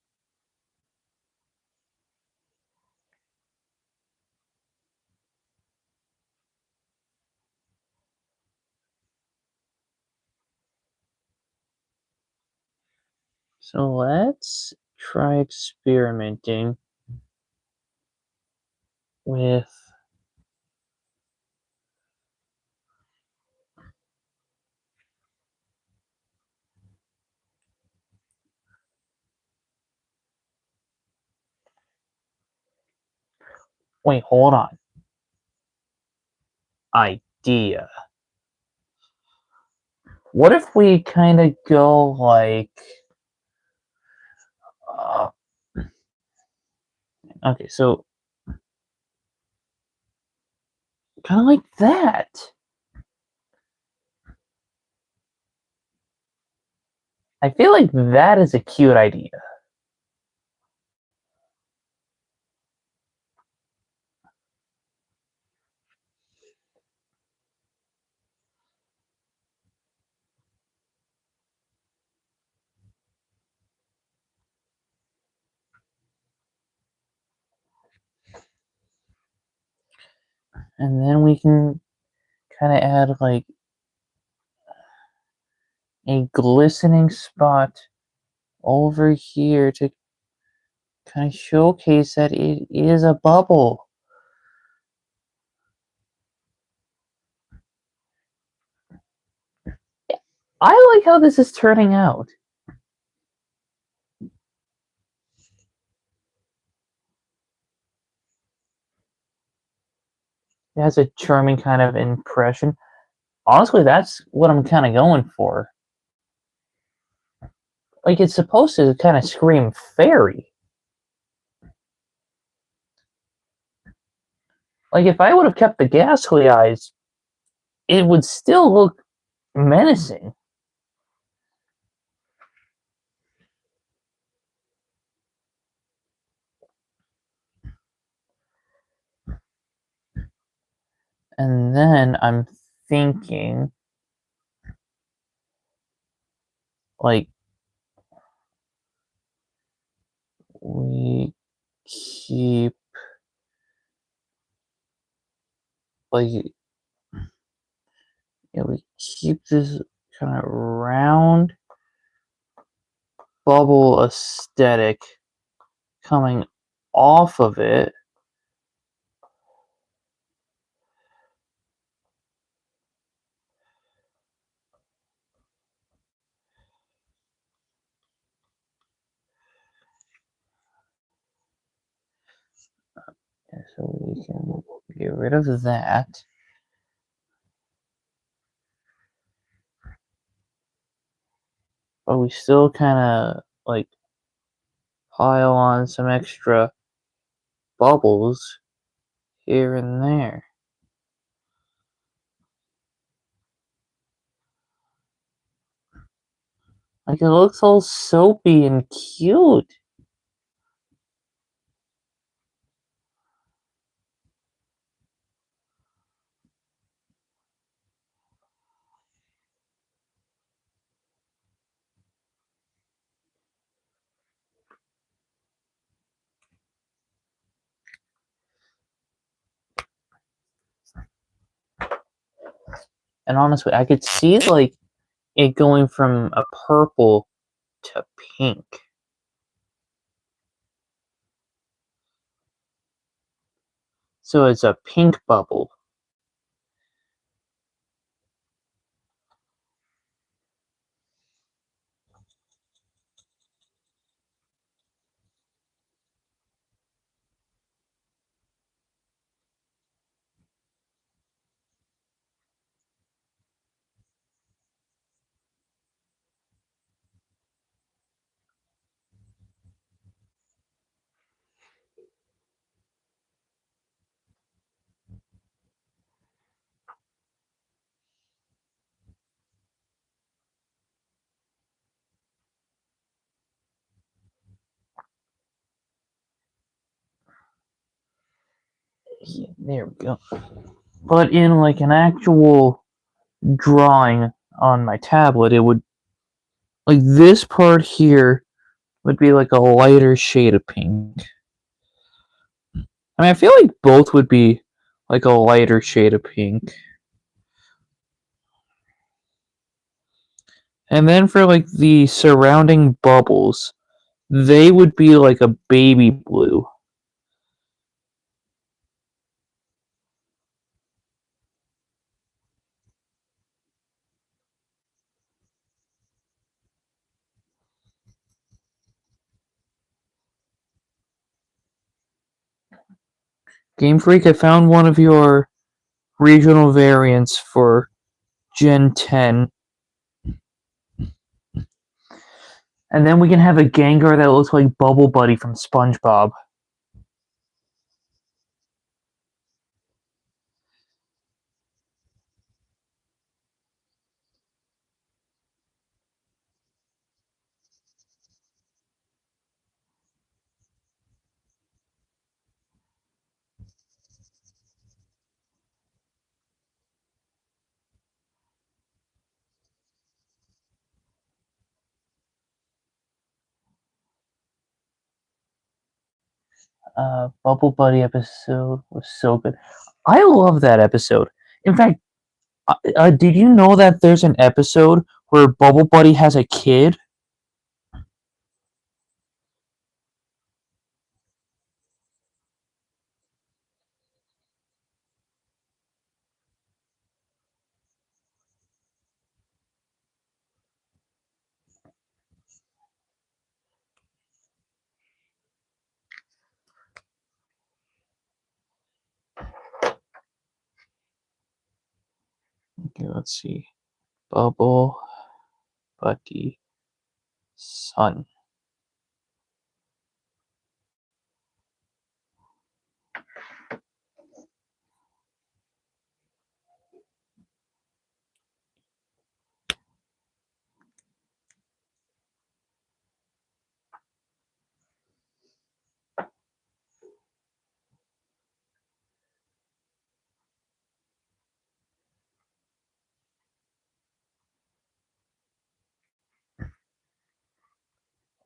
So let's try experimenting with wait, hold on. Idea. What if we kind of go like uh, okay, so kind of like that. I feel like that is a cute idea. And then we can kind of add like a glistening spot over here to kind of showcase that it is a bubble. I like how this is turning out. It has a charming kind of impression. Honestly, that's what I'm kind of going for. Like, it's supposed to kind of scream fairy. Like, if I would have kept the ghastly eyes, it would still look menacing. And then I'm thinking, like, we keep, like, we keep this kind of round bubble aesthetic coming off of it. So we can get rid of that. But we still kind of like pile on some extra bubbles here and there. Like it looks all soapy and cute. And honestly, I could see like it going from a purple to pink. So it's a pink bubble. Yeah, there we go. But in like an actual drawing on my tablet, it would like this part here would be like a lighter shade of pink. I mean, I feel like both would be like a lighter shade of pink. And then for like the surrounding bubbles, they would be like a baby blue. Game Freak, I found one of your regional variants for Gen 10. And then we can have a Gengar that looks like Bubble Buddy from SpongeBob. Bubble Buddy episode was so good. I love that episode. In fact, did you know that there's an episode where Bubble Buddy has a kid? Okay, let's see. Bubble Buddy son.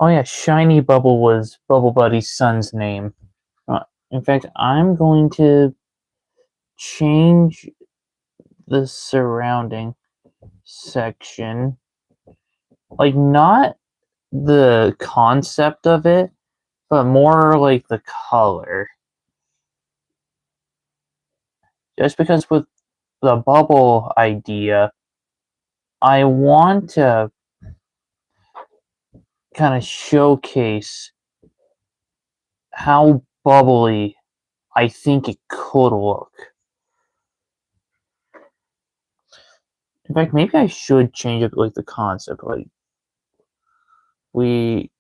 Oh yeah, Shiny Bubble was Bubble Buddy's son's name. In fact, I'm going to change the surrounding section. Like, not the concept of it, but more like the color. Just because with the bubble idea, I want to kind of showcase how bubbly I think it could look. In fact, maybe I should change it like the concept. Like, we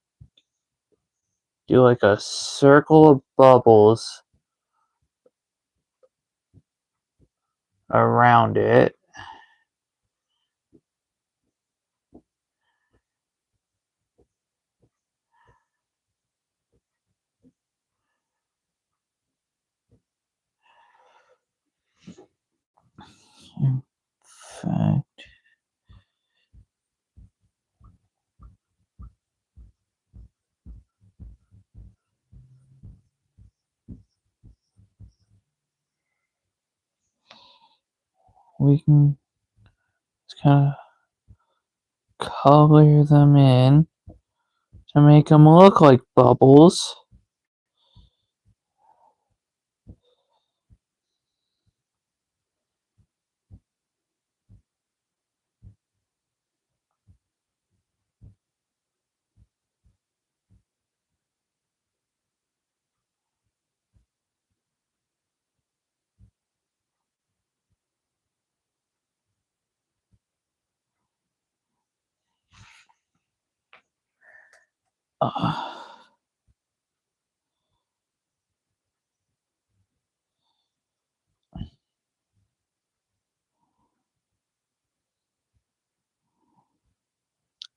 do like a circle of bubbles around it. In fact, we can kind of color them in to make them look like bubbles.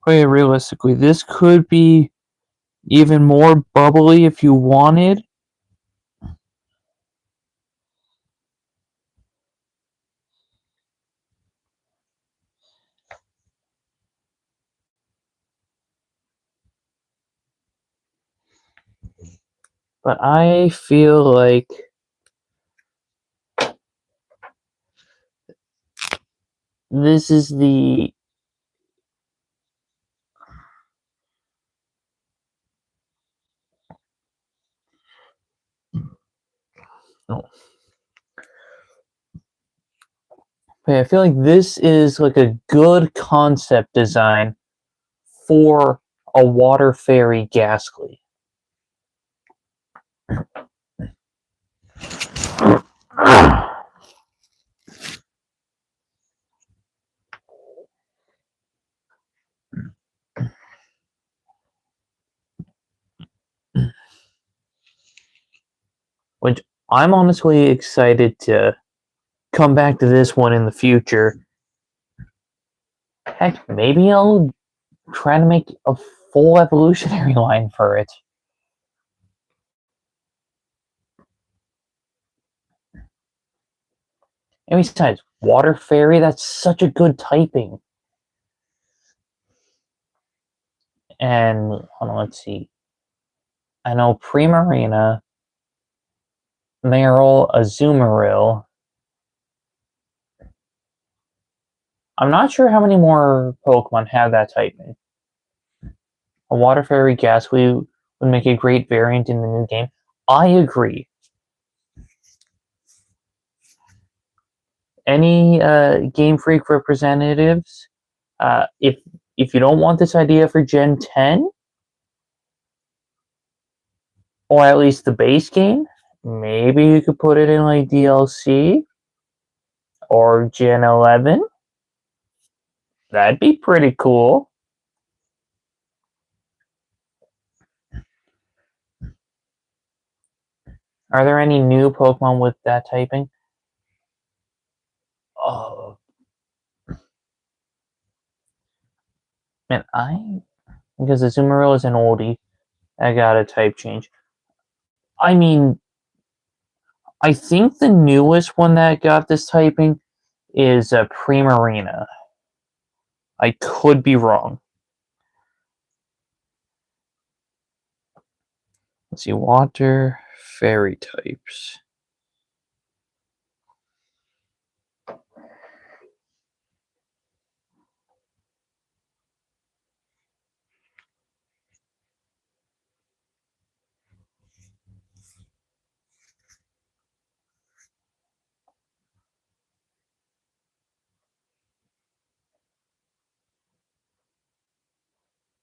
Okay, realistically, this could be even more bubbly if you wanted. But I feel like this is the no. Okay, I feel like this is like a good concept design for a water fairy Ghastly. Which I'm honestly excited to come back to this one in the future. Heck, maybe I'll try to make a full evolutionary line for it. And besides, Water Fairy, that's such a good typing. And hold on, let's see. I know Primarina, Marill, Azumarill. I'm not sure how many more Pokemon have that typing. A Water Fairy Ghastly would make a great variant in the new game. I agree. Any Game Freak representatives, if you don't want this idea for Gen 10, or at least the base game, maybe you could put it in like DLC or Gen 11. That'd be pretty cool. Are there any new Pokemon with that typing? Oh, man, because Azumarill is an oldie, I got a type change. I mean, I think the newest one that got this typing is Primarina. I could be wrong. Let's see, water fairy types.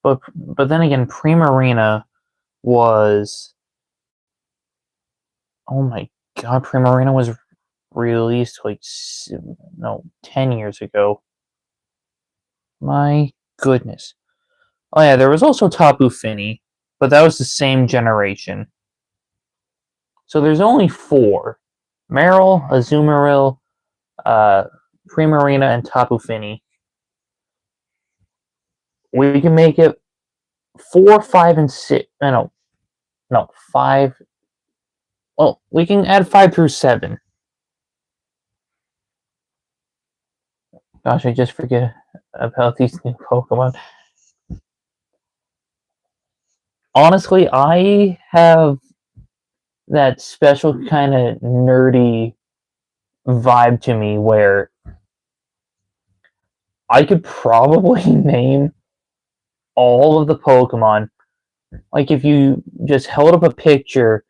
But then again, Primarina was, oh my god, Primarina was released like 10 years ago. My goodness. Oh yeah, there was also Tapu Fini, but that was the same generation. So there's only 4: Marill, Azumarill, Primarina, and Tapu Fini. We can make it 4, 5, and 6. No, 5. Well, we can add 5 through 7. Gosh, I just forget about these new Pokemon. Honestly, I have that special kind of nerdy vibe to me where I could probably name all of the Pokemon. Like, if you just held up a picture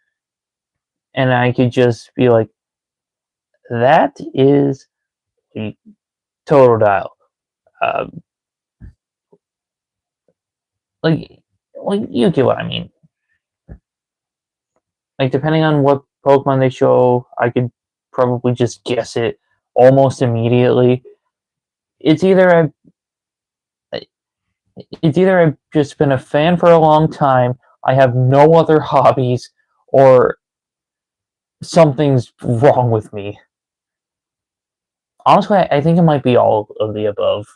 and I could just be like, that is a Totodile. Uh, like, you get what I mean. Like, depending on what Pokemon they show, I could probably just guess it almost immediately. It's either I've just been a fan for a long time, I have no other hobbies, or something's wrong with me. Honestly, I think it might be all of the above.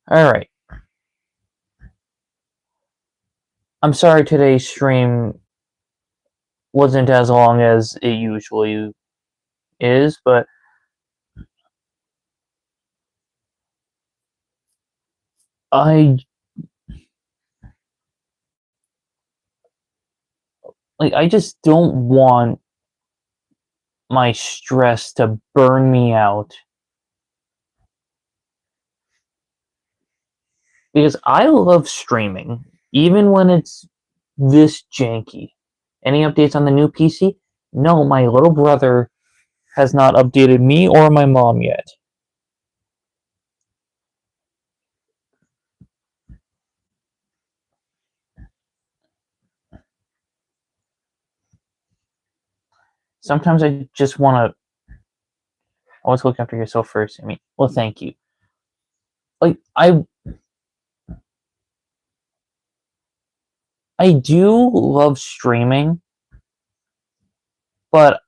Alright. I'm sorry today's stream wasn't as long as it usually is, but I just don't want my stress to burn me out. Because I love streaming, even when it's this janky. Any updates on the new PC? No, my little brother has not updated me or my mom yet. Sometimes I just want to always look after yourself first. I mean, well, thank you. Like, I do love streaming, but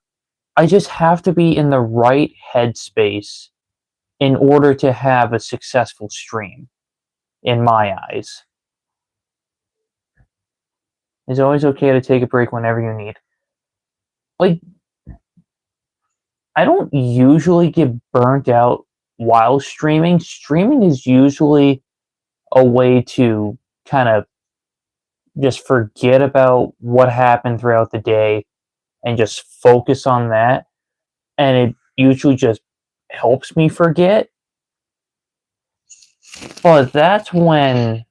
I just have to be in the right headspace in order to have a successful stream, in my eyes. It's always okay to take a break whenever you need. Like, I don't usually get burnt out while streaming. Streaming is usually a way to kind of just forget about what happened throughout the day and just focus on that. And it usually just helps me forget. But that's when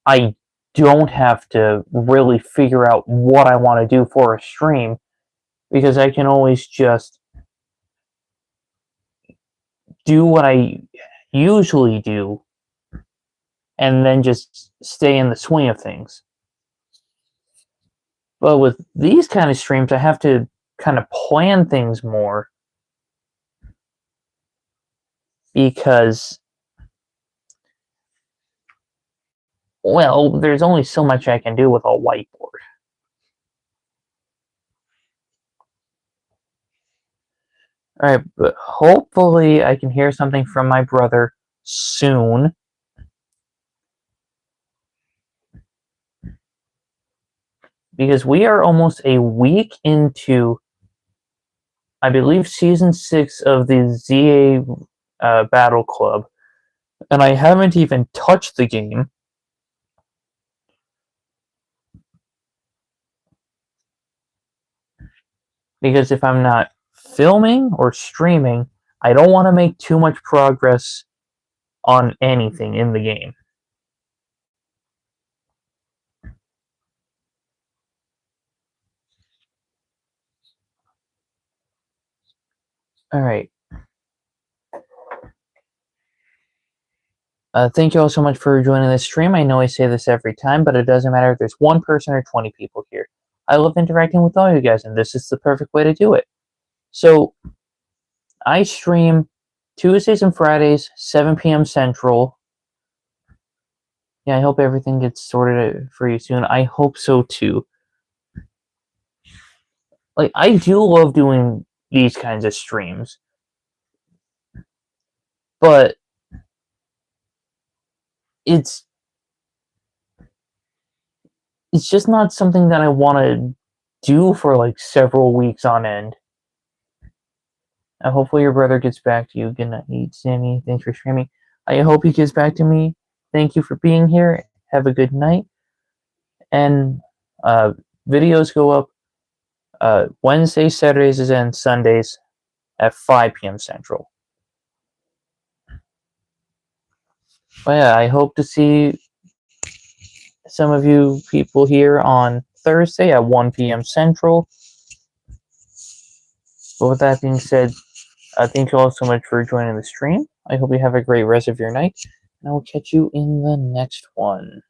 I don't have to really figure out what I want to do for a stream, because I can always just do what I usually do and then just stay in the swing of things. But with these kind of streams, I have to kind of plan things more, because, well, there's only so much I can do with a whiteboard. Alright, but hopefully I can hear something from my brother soon. Because we are almost a week into, I believe, Season 6 of the ZA Battle Club. And I haven't even touched the game. Because if I'm not filming or streaming, I don't want to make too much progress on anything in the game. Alright. Thank you all so much for joining this stream. I know I say this every time, but it doesn't matter if there's 1 person or 20 people here. I love interacting with all you guys, and this is the perfect way to do it. So, I stream Tuesdays and Fridays, 7 p.m. Central. Yeah, I hope everything gets sorted for you soon. I hope so too. Like, I do love doing these kinds of streams, but it's just not something that I want to do for like several weeks on end. Hopefully your brother gets back to you. Good night, Sammy. Thanks for streaming. I hope he gets back to me. Thank you for being here. Have a good night. And videos go up Wednesdays, Saturdays, and Sundays at 5 p.m. Central. But yeah, I hope to see some of you people here on Thursday at 1 p.m. Central. But with that being said, thank you all so much for joining the stream. I hope you have a great rest of your night, and I will catch you in the next one.